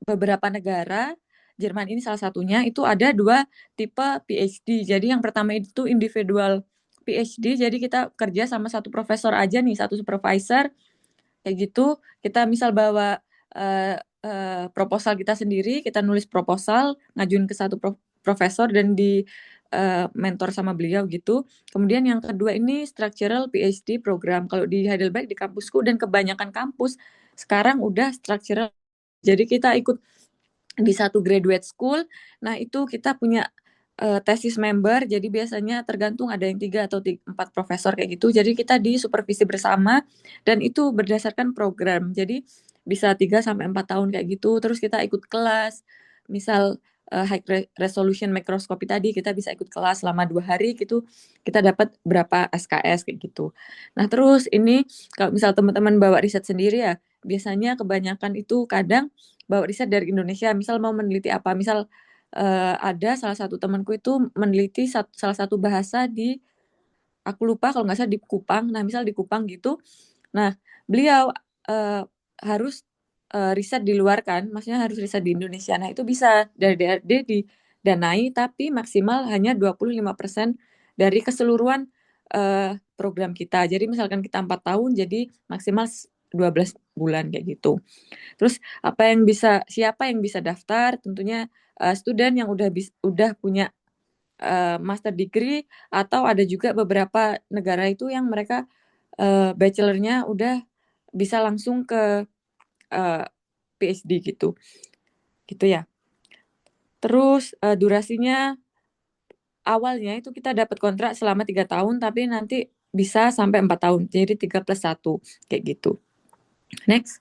beberapa negara, Jerman ini salah satunya, itu ada 2 tipe PhD. Jadi yang pertama itu individual PhD, jadi kita kerja sama satu profesor aja nih, satu supervisor, kayak gitu. Kita misal bawa proposal kita sendiri, kita nulis proposal, ngajuin ke satu profesor dan di mentor sama beliau gitu. Kemudian yang kedua ini structural PhD program. Kalau di Heidelberg di kampusku dan kebanyakan kampus sekarang udah structural. Jadi kita ikut di satu graduate school. Nah, itu kita punya tesis member. Jadi biasanya tergantung ada yang 3 atau 4 profesor kayak gitu. Jadi kita di supervisi bersama dan itu berdasarkan program. Jadi bisa 3 sampai 4 tahun kayak gitu. Terus kita ikut kelas. Misal high resolution microscopy tadi kita bisa ikut kelas selama 2 hari gitu. Kita dapat berapa SKS kayak gitu. Nah, terus ini kalau misal teman-teman bawa riset sendiri ya, biasanya kebanyakan itu kadang bawa riset dari Indonesia, misal mau meneliti apa, misal ada salah satu temanku itu meneliti salah satu bahasa di, aku lupa kalau nggak salah di Kupang. Nah, misal di Kupang gitu. Nah, beliau harus riset di luar kan, maksudnya harus riset di Indonesia. Nah, itu bisa dari DRD didanai, tapi maksimal hanya 25% dari keseluruhan program kita. Jadi misalkan kita 4 tahun, jadi maksimal 12 bulan kayak gitu. Terus siapa yang bisa daftar? Tentunya student yang udah punya master degree, atau ada juga beberapa negara itu yang mereka bachelor-nya udah bisa langsung ke PhD gitu. Gitu ya. Terus durasinya awalnya itu kita dapat kontrak selama 3 tahun, tapi nanti bisa sampai 4 tahun. Jadi 3+1 kayak gitu. Next.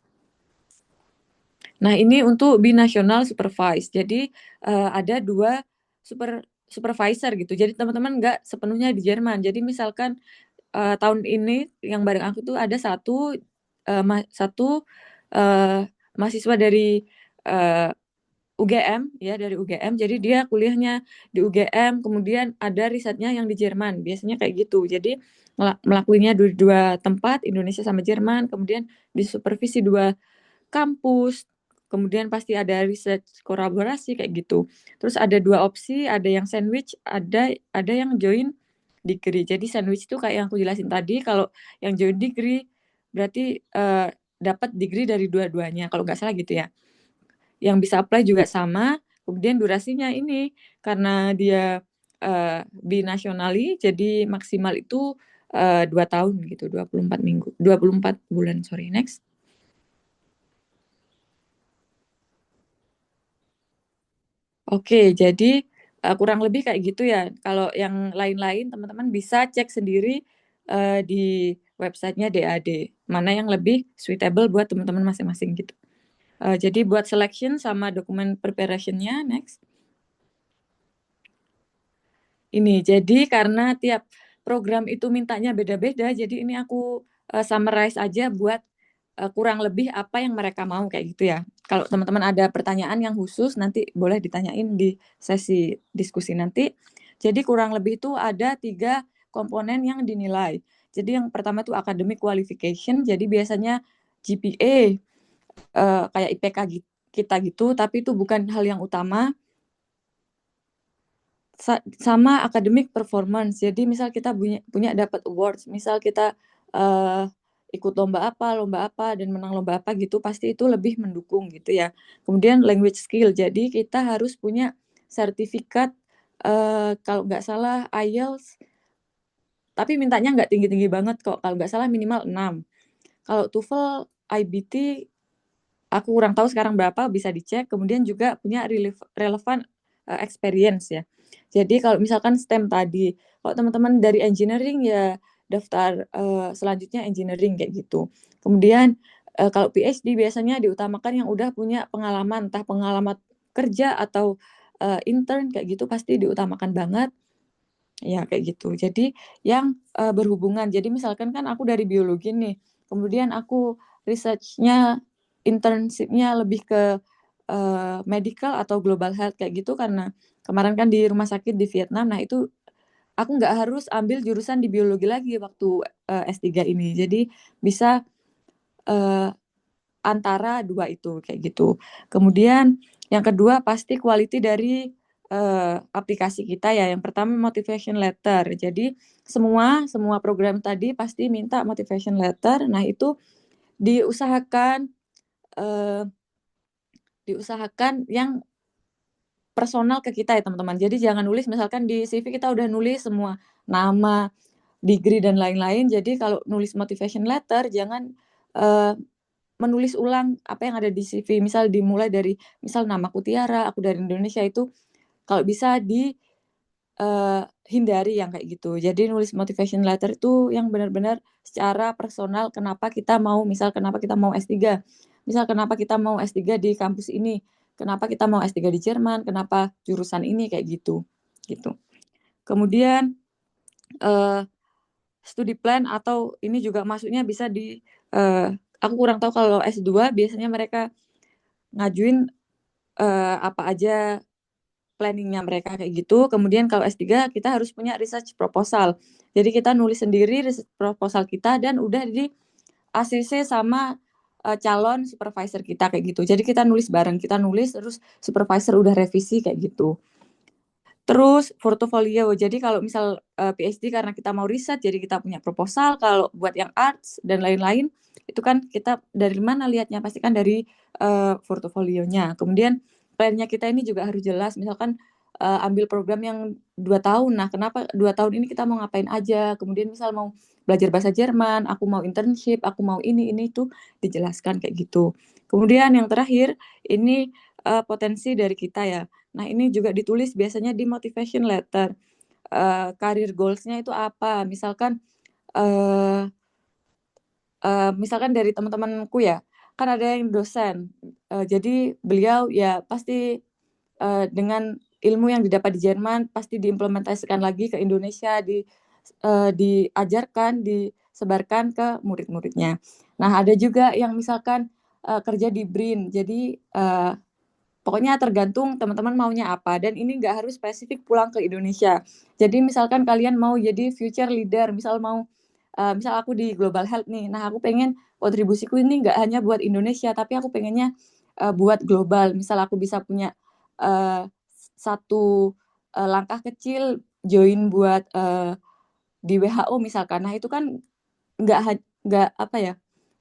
Nah, ini untuk binational supervise. Jadi ada 2 supervisor gitu. Jadi teman-teman nggak sepenuhnya di Jerman. Jadi misalkan tahun ini yang bareng aku tuh ada satu mahasiswa dari UGM ya, dari UGM. Jadi dia kuliahnya di UGM, kemudian ada risetnya yang di Jerman. Biasanya kayak gitu. Jadi melakukannya di 2 tempat, Indonesia sama Jerman, kemudian disupervisi 2 kampus, kemudian pasti ada research kolaborasi kayak gitu. Terus ada 2 opsi, ada yang sandwich, ada yang join degree. Jadi sandwich itu kayak yang aku jelasin tadi, kalau yang join degree berarti dapat degree dari dua-duanya, kalau nggak salah gitu ya. Yang bisa apply juga sama, kemudian durasinya ini karena dia binationally, jadi maksimal itu 2 tahun gitu, 24 bulan, sorry. Next. Oke, jadi kurang lebih kayak gitu ya. Kalau yang lain-lain teman-teman bisa cek sendiri di websitenya DAD, mana yang lebih suitable buat teman-teman masing-masing gitu. Jadi buat selection sama dokumen preparation-nya, next. Ini, jadi karena tiap program itu mintanya beda-beda, jadi ini aku summarize aja buat kurang lebih apa yang mereka mau kayak gitu ya. Kalau teman-teman ada pertanyaan yang khusus nanti boleh ditanyain di sesi diskusi nanti. Jadi kurang lebih itu ada 3 komponen yang dinilai. Jadi yang pertama itu academic qualification, jadi biasanya GPA kayak IPK kita gitu, tapi itu bukan hal yang utama. sama academic performance. Jadi misal kita punya dapat awards, misal kita ikut lomba apa dan menang lomba apa gitu, pasti itu lebih mendukung gitu ya. Kemudian language skill, jadi kita harus punya sertifikat kalau nggak salah IELTS, tapi mintanya nggak tinggi-tinggi banget kok, kalau nggak salah minimal 6. Kalau TOEFL, IBT, aku kurang tahu sekarang berapa, bisa dicek. Kemudian juga punya relevan experience ya. Jadi kalau misalkan STEM tadi, kalau teman-teman dari engineering ya daftar selanjutnya engineering kayak gitu. Kemudian kalau PhD biasanya diutamakan yang udah punya pengalaman, entah pengalaman kerja atau intern kayak gitu pasti diutamakan banget. Ya kayak gitu. Jadi yang berhubungan. Jadi misalkan kan aku dari biologi nih, kemudian aku research-nya, internship-nya lebih ke medical atau global health kayak gitu karena kemarin kan di rumah sakit di Vietnam. Nah itu aku nggak harus ambil jurusan di biologi lagi waktu S3 ini. Jadi bisa antara dua itu kayak gitu. Kemudian yang kedua pasti quality dari aplikasi kita ya. Yang pertama motivation letter. Jadi semua program tadi pasti minta motivation letter. Nah itu diusahakan yang personal ke kita ya teman-teman. Jadi jangan nulis misalkan di CV kita udah nulis semua nama, degree dan lain-lain. Jadi kalau nulis motivation letter jangan menulis ulang apa yang ada di CV. Misal dimulai dari misal namaku Tiara, aku dari Indonesia, itu kalau bisa hindari yang kayak gitu. Jadi nulis motivation letter itu yang benar-benar secara personal kenapa kita mau S3. Misal kenapa kita mau S3 di kampus ini, kenapa kita mau S3 di Jerman, kenapa jurusan ini kayak gitu. Gitu. Kemudian studi plan atau ini juga masuknya bisa di aku kurang tahu kalau S2 biasanya mereka ngajuin apa aja planningnya mereka kayak gitu. Kemudian kalau S3 kita harus punya research proposal. Jadi kita nulis sendiri research proposal kita dan udah di ACC sama calon supervisor kita kayak gitu. Jadi kita nulis bareng, kita nulis terus supervisor udah revisi kayak gitu. Terus portofolio. Jadi kalau misal PhD karena kita mau riset jadi kita punya proposal. Kalau buat yang arts dan lain-lain itu kan kita dari mana lihatnya, pasti kan dari portofolionya. Kemudian plannya kita ini juga harus jelas. Misalkan ambil program yang 2 tahun. Nah, kenapa 2 tahun ini kita mau ngapain aja? Kemudian misal mau belajar bahasa Jerman, aku mau internship, aku mau ini itu dijelaskan kayak gitu. Kemudian yang terakhir ini potensi dari kita ya. Nah, ini juga ditulis biasanya di motivation letter. Career goals-nya itu apa? Misalkan misalkan dari teman-temanku ya, kan ada yang dosen. Jadi beliau ya pasti dengan ilmu yang didapat di Jerman pasti diimplementasikan lagi ke Indonesia, diajarkan, disebarkan ke murid-muridnya. Nah, ada juga yang misalkan kerja di BRIN. Jadi pokoknya tergantung teman-teman maunya apa dan ini nggak harus spesifik pulang ke Indonesia. Jadi misalkan kalian mau jadi future leader, misal aku di global health nih. Nah, aku pengen kontribusiku ini nggak hanya buat Indonesia, tapi aku pengennya buat global. Misal aku bisa punya satu langkah kecil join buat di WHO misalkan. Nah, itu kan nggak apa ya?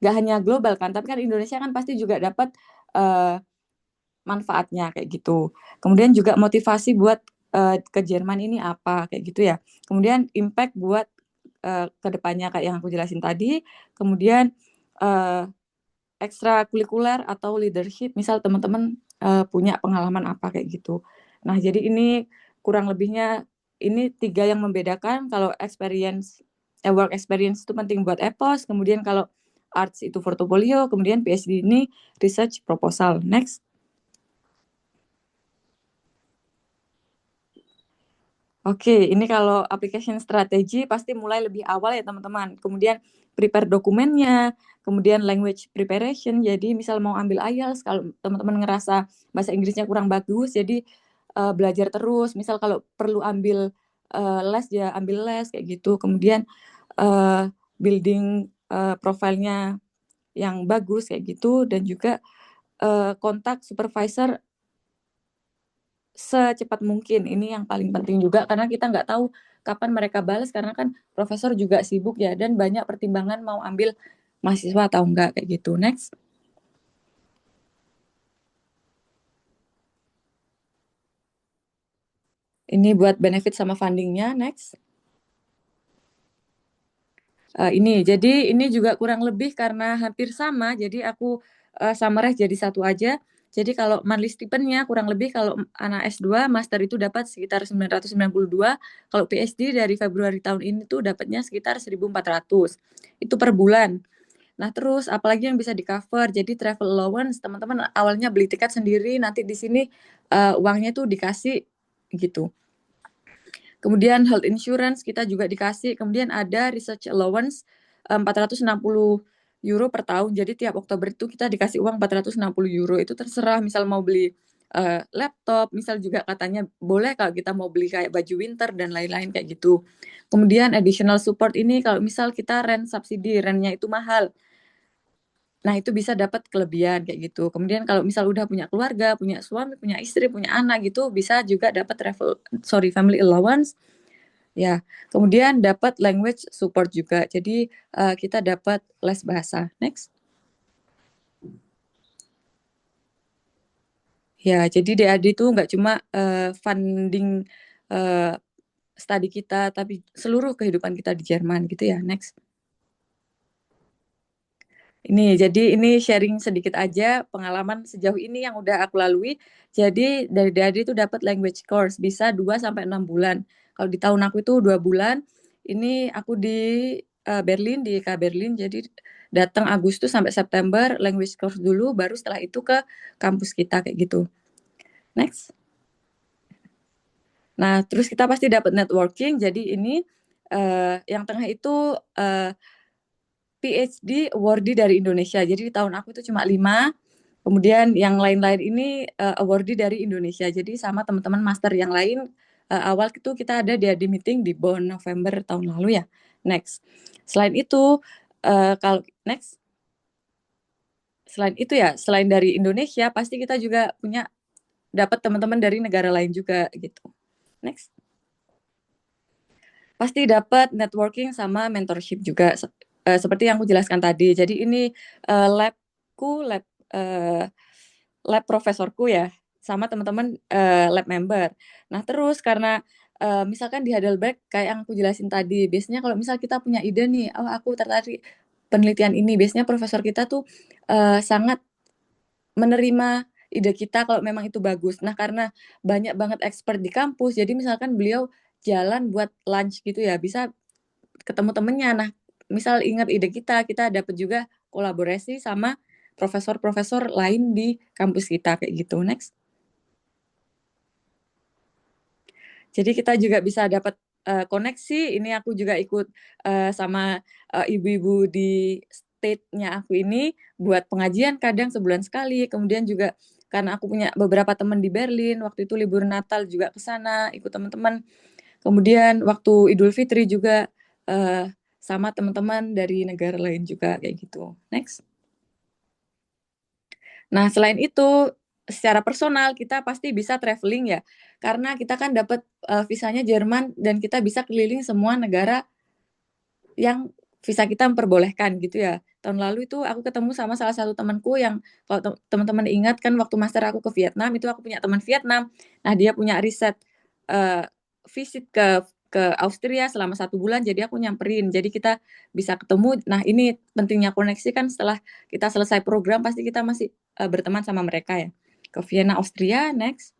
Nggak hanya global kan, tapi kan Indonesia kan pasti juga dapat manfaatnya kayak gitu. Kemudian juga motivasi buat ke Jerman ini apa kayak gitu ya. Kemudian impact buat kedepannya kayak yang aku jelasin tadi. Kemudian ekstrakurikuler atau leadership, misal teman-teman punya pengalaman apa kayak gitu. Nah, jadi ini kurang lebihnya ini 3 yang membedakan. Kalau work experience itu penting buat EPOS, kemudian kalau arts itu portofolio, kemudian PhD ini research proposal. Next. Oke, ini kalau application strategi pasti mulai lebih awal ya teman-teman. Kemudian prepare dokumennya, kemudian language preparation. Jadi misal mau ambil IELTS, kalau teman-teman ngerasa bahasa Inggrisnya kurang bagus, jadi belajar terus. Misal kalau perlu ambil les ya ambil les kayak gitu. Kemudian building profilnya yang bagus kayak gitu dan juga kontak supervisor secepat mungkin. Ini yang paling penting juga karena kita nggak tahu kapan mereka balas karena kan profesor juga sibuk ya dan banyak pertimbangan mau ambil mahasiswa atau enggak kayak gitu. Next. Ini buat benefit sama fundingnya. Next. Jadi ini juga kurang lebih karena hampir sama, jadi aku summarize jadi satu aja. Jadi kalau monthly stipendnya kurang lebih kalau anak S2 master itu dapat sekitar 992, kalau PhD dari Februari tahun ini tuh dapatnya sekitar 1.400. Itu per bulan. Nah, terus apalagi yang bisa di-cover? Jadi travel allowance teman-teman awalnya beli tiket sendiri, nanti di sini uangnya tuh dikasih gitu. Kemudian health insurance kita juga dikasih, kemudian ada research allowance 460 euro per tahun. Jadi tiap Oktober itu kita dikasih uang 460 euro. Itu terserah misal mau beli laptop, misal juga katanya boleh kalau kita mau beli kayak baju winter dan lain-lain kayak gitu. Kemudian additional support ini kalau misal kita rent subsidi, rentnya itu mahal. Nah, itu bisa dapat kelebihan kayak gitu. Kemudian kalau misal udah punya keluarga, punya suami, punya istri, punya anak gitu, bisa juga dapat family allowance. Ya, kemudian dapat language support juga. Jadi kita dapat les bahasa. Next. Ya, jadi DAD itu nggak cuma funding studi kita, tapi seluruh kehidupan kita di Jerman gitu ya. Next. Jadi ini sharing sedikit aja pengalaman sejauh ini yang udah aku lalui. Jadi dari DAD itu dapat language course bisa 2 sampai 6 bulan. Kalau di tahun aku itu 2 bulan. Ini aku di Berlin, di IK Berlin. Jadi datang Agustus sampai September language course dulu, baru setelah itu ke kampus kita kayak gitu. Next. Nah, terus kita pasti dapat networking. Jadi ini yang tengah itu PhD awardee dari Indonesia. Jadi di tahun aku itu cuma 5. Kemudian yang lain-lain ini awardee dari Indonesia. Jadi sama teman-teman master yang lain awal itu kita ada di meeting di Bonn November tahun lalu ya. Next. Selain itu kalau next. Selain itu ya, selain dari Indonesia pasti kita juga punya dapat teman-teman dari negara lain juga gitu. Next. Pasti dapat networking sama mentorship juga seperti yang aku jelaskan tadi. Jadi ini labku, lab profesorku ya, sama teman-teman lab member. Nah terus karena misalkan di Heidelberg kayak yang aku jelasin tadi, biasanya kalau misal kita punya ide nih, oh aku tertarik penelitian ini, biasanya profesor kita tuh sangat menerima ide kita kalau memang itu bagus. Nah karena banyak banget expert di kampus, jadi misalkan beliau jalan buat lunch gitu ya, bisa ketemu temennya. Nah misal ingat ide kita dapat juga kolaborasi sama profesor-profesor lain di kampus kita kayak gitu. Next. Jadi kita juga bisa dapat koneksi. Ini aku juga ikut sama ibu-ibu di state-nya aku ini buat pengajian kadang sebulan sekali. Kemudian juga karena aku punya beberapa teman di Berlin, waktu itu libur Natal juga ke sana ikut teman-teman. Kemudian waktu Idul Fitri juga sama teman-teman dari negara lain juga kayak gitu. Next. Nah, selain itu secara personal kita pasti bisa traveling ya. Karena kita kan dapat visanya Jerman dan kita bisa keliling semua negara yang visa kita memperbolehkan gitu ya. Tahun lalu itu aku ketemu sama salah satu temanku yang kalau teman-teman ingat kan waktu master aku ke Vietnam itu aku punya teman Vietnam. Nah, dia punya riset visit ke Austria selama 1 bulan, jadi aku nyamperin. Jadi kita bisa ketemu. Nah, ini pentingnya koneksi kan setelah kita selesai program pasti kita masih berteman sama mereka ya. Ke Vienna, Austria, next.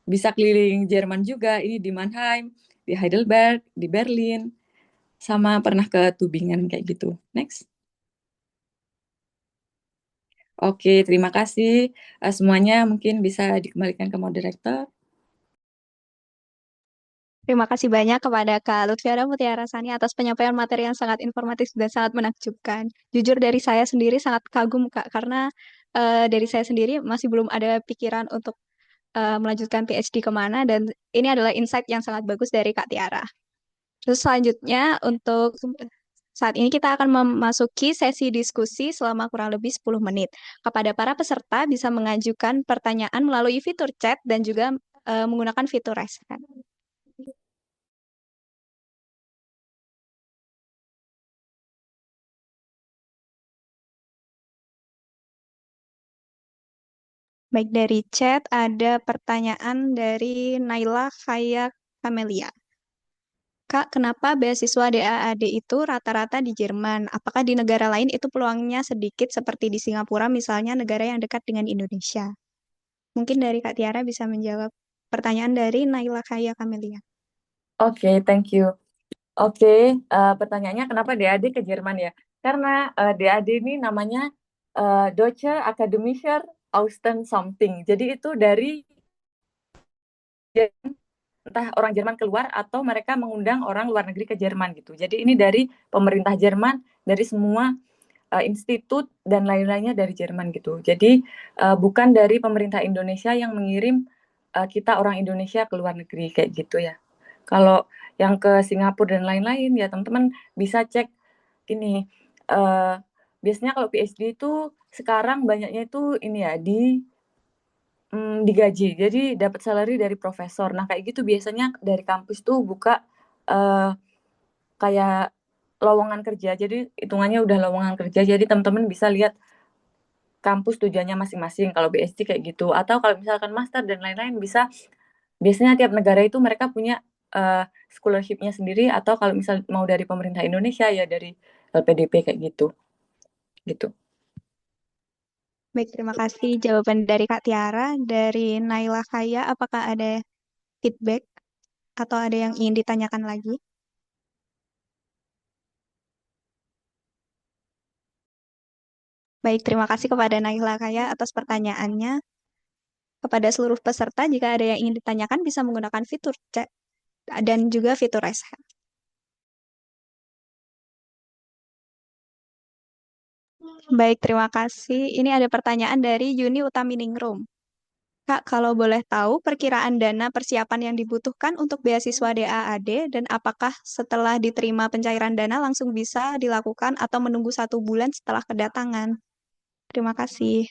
Bisa keliling Jerman juga, ini di Mannheim, di Heidelberg, di Berlin, sama pernah ke Tübingen kayak gitu. Next. Oke, terima kasih semuanya. Mungkin bisa dikembalikan ke moderator.
Terima kasih banyak kepada Kak Lutfiara Mutiara Sani atas penyampaian materi yang sangat informatif dan sangat menakjubkan. Jujur dari saya sendiri sangat kagum Kak, karena dari saya sendiri masih belum ada pikiran untuk melanjutkan PhD kemana, dan ini adalah insight yang sangat bagus dari Kak Tiara. Terus selanjutnya untuk Saat ini kita akan memasuki sesi diskusi selama kurang lebih 10 menit. Kepada para peserta bisa mengajukan pertanyaan melalui fitur chat dan juga menggunakan fitur raise hand. Baik, dari chat ada pertanyaan dari Naila Khaya Kamelia. Kak, kenapa beasiswa DAAD itu rata-rata di Jerman? Apakah di negara lain itu peluangnya sedikit seperti di Singapura, misalnya negara yang dekat dengan Indonesia? Mungkin dari Kak Tiara bisa menjawab pertanyaan dari Naila Khaya Kamelia.
Oke, thank you. Oke, pertanyaannya kenapa DAD ke Jerman ya? Karena DAD ini namanya Deutsche Akademischer Ausland Something. Jadi itu dari entah orang Jerman keluar atau mereka mengundang orang luar negeri ke Jerman gitu. Jadi ini dari pemerintah Jerman, dari semua institut dan lain-lainnya dari Jerman gitu. Jadi bukan dari pemerintah Indonesia yang mengirim kita orang Indonesia ke luar negeri kayak gitu ya. Kalau yang ke Singapura dan lain-lain ya teman-teman bisa cek ini. Biasanya kalau PhD itu sekarang banyaknya itu ini ya digaji. Jadi dapat salary dari profesor. Nah, kayak gitu biasanya dari kampus tuh buka kayak lowongan kerja. Jadi hitungannya udah lowongan kerja. Jadi teman-teman bisa lihat kampus tujuannya masing-masing. Kalau BSc kayak gitu. Atau kalau misalkan master dan lain-lain bisa. Biasanya tiap negara itu mereka punya scholarship-nya sendiri. Atau kalau misal mau dari pemerintah Indonesia ya dari LPDP kayak gitu. Gitu.
Baik, terima kasih jawaban dari Kak Tiara. Dari Naila Khaya, apakah ada feedback atau ada yang ingin ditanyakan lagi? Baik, terima kasih kepada Naila Khaya atas pertanyaannya. Kepada seluruh peserta, jika ada yang ingin ditanyakan bisa menggunakan fitur chat dan juga fitur raise hand. Baik, terima kasih. Ini ada pertanyaan dari Yuni Utaminingrum. Kak, kalau boleh tahu perkiraan dana persiapan yang dibutuhkan untuk beasiswa DAAD dan apakah setelah diterima pencairan dana langsung bisa dilakukan atau menunggu 1 bulan setelah kedatangan? Terima kasih.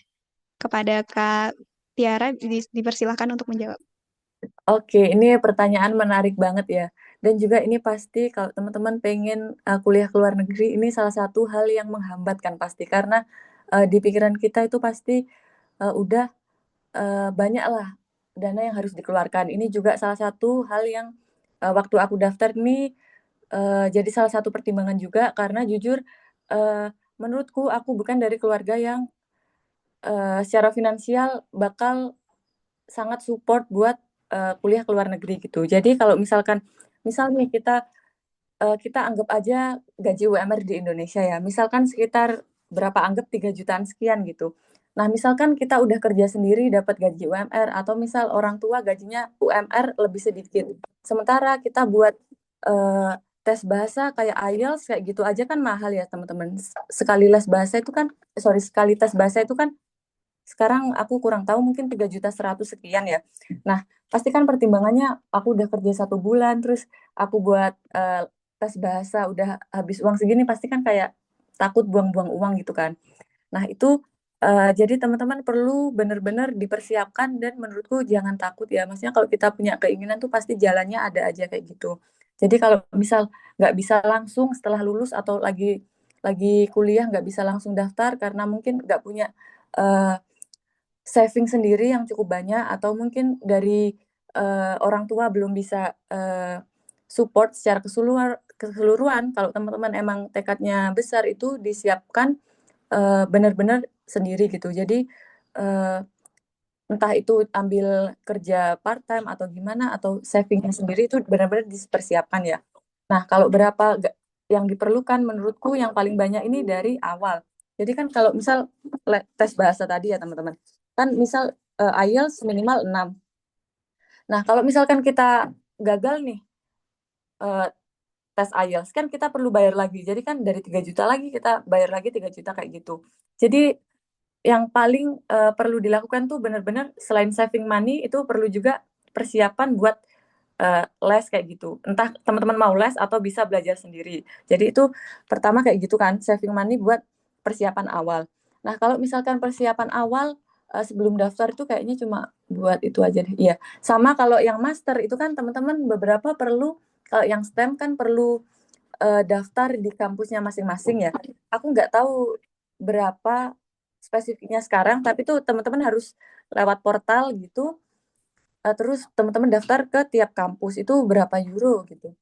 Kepada Kak Tiara dipersilahkan untuk menjawab.
Oke, ini pertanyaan menarik banget ya. Dan juga ini pasti kalau teman-teman pengen kuliah ke luar negeri, ini salah satu hal yang menghambat kan pasti. Karena di pikiran kita itu pasti udah banyak lah dana yang harus dikeluarkan. Ini juga salah satu hal yang waktu aku daftar ini jadi salah satu pertimbangan juga. Karena jujur menurutku aku bukan dari keluarga yang secara finansial bakal sangat support buat kuliah ke luar negeri gitu. Jadi kalau misalnya kita anggap aja gaji UMR di Indonesia ya, misalkan sekitar berapa anggap 3 jutaan sekian gitu. Nah, misalkan kita udah kerja sendiri dapat gaji UMR atau misal orang tua gajinya UMR lebih sedikit. Sementara kita buat tes bahasa kayak IELTS kayak gitu aja kan mahal ya, teman-teman. Sekali tes bahasa itu kan sekarang aku kurang tahu mungkin 3.100.000 sekian ya. Nah, pasti kan pertimbangannya aku udah kerja 1 bulan, terus aku buat tes bahasa udah habis uang segini, pasti kan kayak takut buang-buang uang gitu kan. Nah, itu jadi teman-teman perlu benar-benar dipersiapkan dan menurutku jangan takut ya. Maksudnya kalau kita punya keinginan tuh pasti jalannya ada aja kayak gitu. Jadi kalau misal nggak bisa langsung setelah lulus atau lagi kuliah nggak bisa langsung daftar karena mungkin nggak punya eh, saving sendiri yang cukup banyak atau mungkin dari orang tua belum bisa support secara keseluruhan. Kalau teman-teman emang tekadnya besar itu disiapkan benar-benar sendiri gitu. Jadi entah itu ambil kerja part time atau gimana atau savingnya sendiri itu benar-benar dipersiapkan ya. Nah, kalau berapa yang diperlukan menurutku yang paling banyak ini dari awal. Jadi kan kalau misal tes bahasa tadi ya teman-teman. Kan misal IELTS minimal 6. Nah, kalau misalkan kita gagal nih tes IELTS kan kita perlu bayar lagi. Jadi kan dari 3 juta lagi kita bayar lagi 3 juta kayak gitu. Jadi yang paling perlu dilakukan tuh benar-benar selain saving money itu perlu juga persiapan buat les kayak gitu. Entah teman-teman mau les atau bisa belajar sendiri. Jadi itu pertama kayak gitu kan, saving money buat persiapan awal. Nah, kalau misalkan persiapan awal sebelum daftar itu kayaknya cuma buat itu aja deh. Iya. Sama kalau yang master itu kan teman-teman beberapa perlu, kalau yang STEM kan perlu daftar di kampusnya masing-masing ya. Aku nggak tahu berapa spesifiknya sekarang, tapi tuh teman-teman harus lewat portal gitu. Terus teman-teman daftar ke tiap kampus itu berapa euro gitu.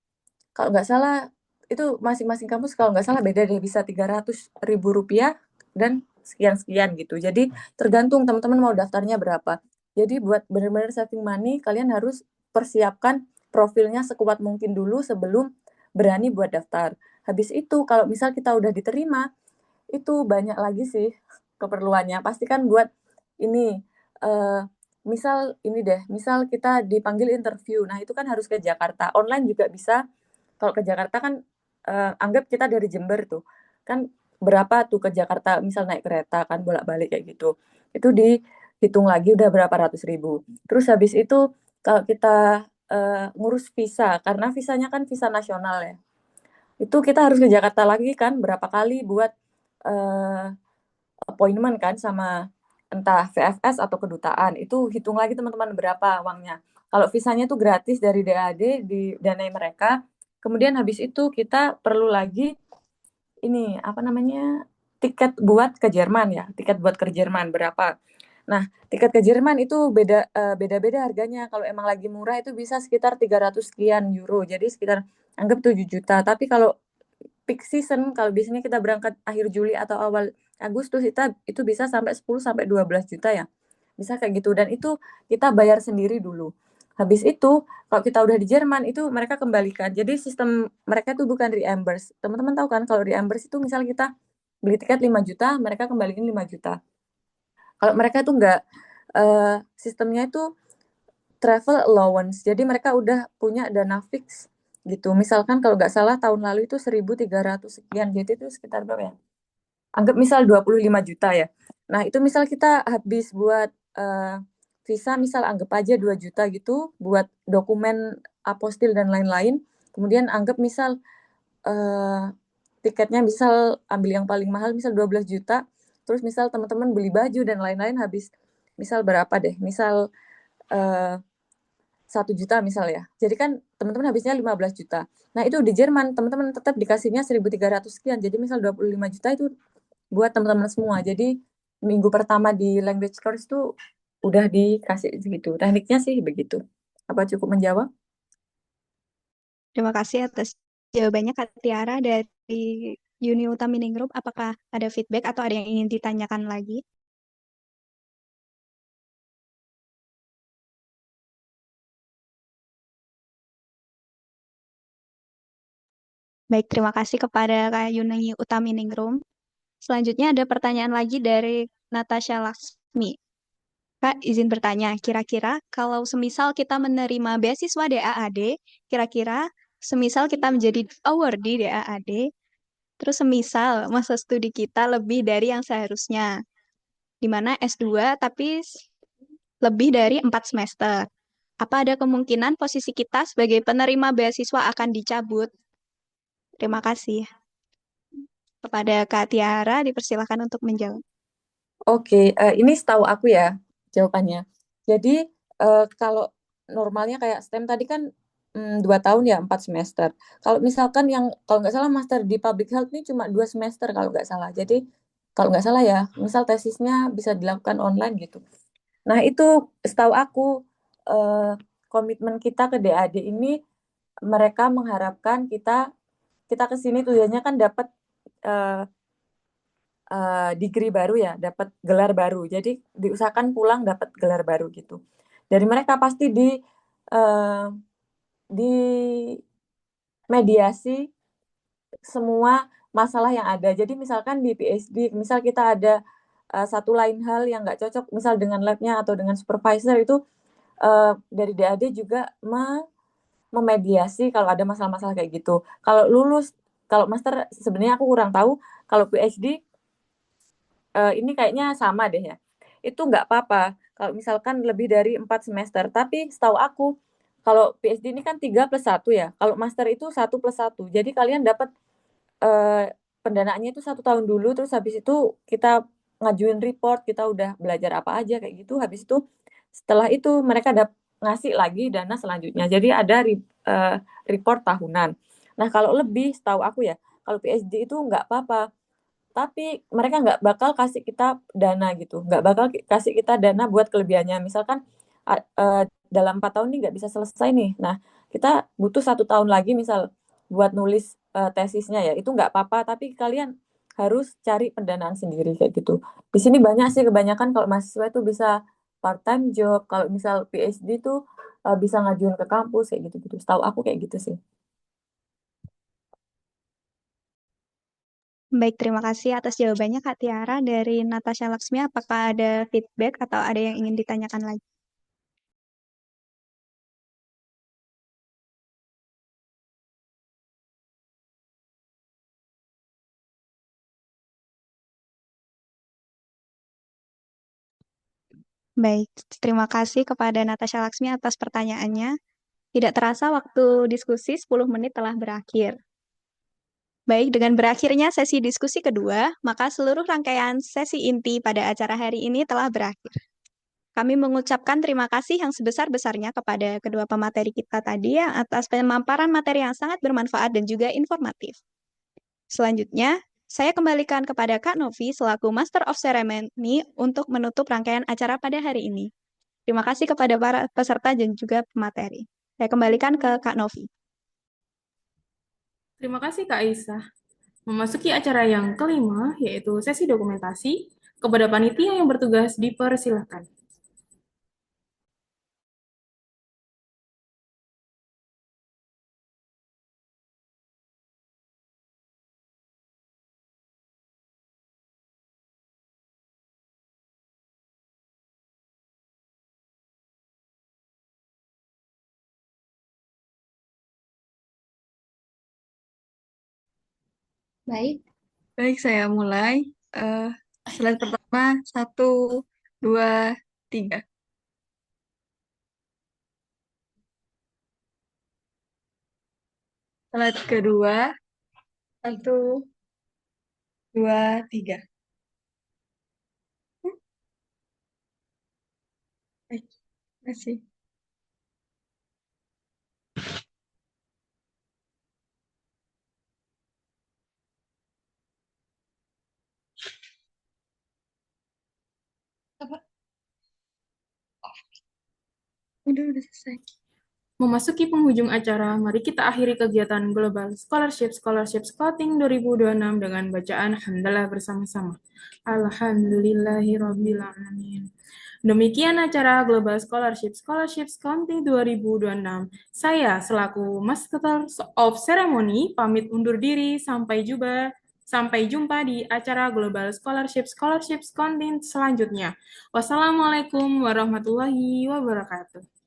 Kalau nggak salah itu masing-masing kampus kalau nggak salah beda deh, bisa 300.000 rupiah dan sekian-sekian gitu. Jadi tergantung teman-teman mau daftarnya berapa. Jadi buat benar-benar saving money, kalian harus persiapkan profilnya sekuat mungkin dulu sebelum berani buat daftar. Habis itu kalau misal kita udah diterima, itu banyak lagi sih keperluannya. Pasti kan buat ini, misal ini deh, misal kita dipanggil interview, nah itu kan harus ke Jakarta. Online juga bisa. Kalau ke Jakarta kan, anggap kita dari Jember tuh, kan berapa tuh ke Jakarta, misal naik kereta kan bolak-balik kayak gitu. Itu dihitung lagi udah berapa ratus ribu. Terus habis itu kalau kita, ngurus visa, karena visanya kan visa nasional ya, itu kita harus ke Jakarta lagi kan berapa kali buat, eee, appointment kan sama entah VFS atau kedutaan, itu hitung lagi teman-teman berapa uangnya. Kalau visanya tuh gratis dari DAD, didanai mereka, kemudian habis itu kita perlu lagi ini, apa namanya, tiket buat ke Jerman ya, tiket buat ke Jerman berapa. Nah, tiket ke Jerman itu beda-beda harganya, kalau emang lagi murah itu bisa sekitar 300 sekian euro, jadi sekitar anggap 7 juta. Tapi kalau peak season, kalau biasanya kita berangkat akhir Juli atau awal Agustus, itu bisa sampai 10 sampai 12 juta ya. Bisa kayak gitu dan itu kita bayar sendiri dulu. Habis itu kalau kita udah di Jerman itu mereka kembalikan. Jadi sistem mereka itu bukan reimburse. Teman-teman tahu kan kalau reimburse itu misal kita beli tiket 5 juta, mereka kembaliin 5 juta. Kalau mereka itu enggak, sistemnya itu travel allowance. Jadi mereka udah punya dana fix gitu. Misalkan kalau nggak salah tahun lalu itu 1.300 sekian. Jadi itu sekitar berapa ya? Anggap misal 25 juta ya. Nah, itu misal kita habis buat visa misal anggap aja 2 juta gitu buat dokumen apostil dan lain-lain. Kemudian anggap misal tiketnya misal ambil yang paling mahal misal 12 juta. Terus misal teman-teman beli baju dan lain-lain habis misal berapa deh? Misal eh, 1 juta misal ya. Jadi kan teman-teman habisnya 15 juta. Nah, itu di Jerman teman-teman tetap dikasihnya 1.300 sekian. Jadi misal 25 juta itu buat teman-teman semua. Jadi minggu pertama di language course tuh udah dikasih segitu. Tekniknya sih begitu. Apa cukup menjawab?
Terima kasih atas jawabannya Kak Tiara dari Uni Utaminingrum. Apakah ada feedback atau ada yang ingin ditanyakan lagi? Baik, terima kasih kepada Kak Uni Utaminingrum. Selanjutnya ada pertanyaan lagi dari Natasha Laksmi. Kak, izin bertanya, kira-kira kalau semisal kita menerima beasiswa DAAD, kira-kira semisal kita menjadi awardee DAAD, terus semisal masa studi kita lebih dari yang seharusnya, di mana S2 tapi lebih dari 4 semester. Apa ada kemungkinan posisi kita sebagai penerima beasiswa akan dicabut? Terima kasih. Kepada Kak Tiara, dipersilakan untuk menjawab.
Oke, ini setahu aku ya jawabannya. Jadi kalau normalnya kayak STEM tadi kan 2 tahun ya 4 semester. Kalau misalkan yang kalau nggak salah master di public health ini cuma 2 semester kalau nggak salah. Jadi kalau nggak salah ya, misal tesisnya bisa dilakukan online gitu. Nah itu setahu aku komitmen kita ke DAD ini mereka mengharapkan kita kita ke sini tujuannya kan dapat eh, degree baru ya, dapat gelar baru. Jadi diusahakan pulang dapat gelar baru gitu. Dari mereka pasti eh, di mediasi semua masalah yang ada. Jadi misalkan di PhD, misal kita ada satu lain hal yang nggak cocok, misal dengan labnya atau dengan supervisor itu dari DAD juga memediasi kalau ada masalah-masalah kayak gitu. Kalau lulus, kalau master sebenarnya aku kurang tahu. Kalau PhD ini kayaknya sama deh ya. Itu nggak apa-apa kalau misalkan lebih dari 4 semester. Tapi setahu aku kalau PhD ini kan 3+1 ya. Kalau master itu 1+1. Jadi kalian dapat pendanaannya itu 1 tahun dulu, terus habis itu kita ngajuin report, kita udah belajar apa aja kayak gitu. Habis itu setelah itu mereka ngasih lagi dana selanjutnya. Jadi ada report tahunan. Nah kalau lebih, setahu aku ya, kalau PhD itu nggak apa-apa. Tapi mereka nggak bakal kasih kita dana gitu, nggak bakal kasih kita dana buat kelebihannya. Misalkan dalam 4 tahun ini nggak bisa selesai nih. Nah, kita butuh 1 tahun lagi misal buat nulis tesisnya ya, itu nggak apa-apa. Tapi kalian harus cari pendanaan sendiri kayak gitu. Di sini banyak sih kebanyakan kalau mahasiswa itu bisa part-time job. Kalau misal PhD itu bisa ngajuin ke kampus kayak gitu-gitu. Setahu aku kayak gitu sih.
Baik, terima kasih atas jawabannya Kak Tiara. Dari Natasha Laksmi, apakah ada feedback atau ada yang ingin ditanyakan lagi? Baik, terima kasih kepada Natasha Laksmi atas pertanyaannya. Tidak terasa waktu diskusi 10 menit telah berakhir. Baik, dengan berakhirnya sesi diskusi kedua, maka seluruh rangkaian sesi inti pada acara hari ini telah berakhir. Kami mengucapkan terima kasih yang sebesar-besarnya kepada kedua pemateri kita tadi yang atas pemaparan materi yang sangat bermanfaat dan juga informatif. Selanjutnya, saya kembalikan kepada Kak Novi selaku Master of Ceremony untuk menutup rangkaian acara pada hari ini. Terima kasih kepada para peserta dan juga pemateri. Saya kembalikan ke Kak Novi.
Terima kasih Kak Aisyah. Memasuki acara yang kelima, yaitu sesi dokumentasi, kepada panitia yang bertugas dipersilakan.
Baik,
Baik, saya mulai. Eh, Slide pertama, 1, 2, 3. Slide kedua, 1, 2, 3. Baik, terima kasih. Apa? Udah selesai.
Memasuki penghujung acara, mari kita akhiri kegiatan Global Scholarship Scouting 2026 dengan bacaan hamdalah bersama-sama. Alhamdulillahirrabbilalamin. Demikian acara Global Scholarship Scouting 2026. Saya selaku Master of Ceremony pamit undur diri. Sampai jumpa di acara Global Scholarship Scouting selanjutnya. Wassalamualaikum warahmatullahi wabarakatuh.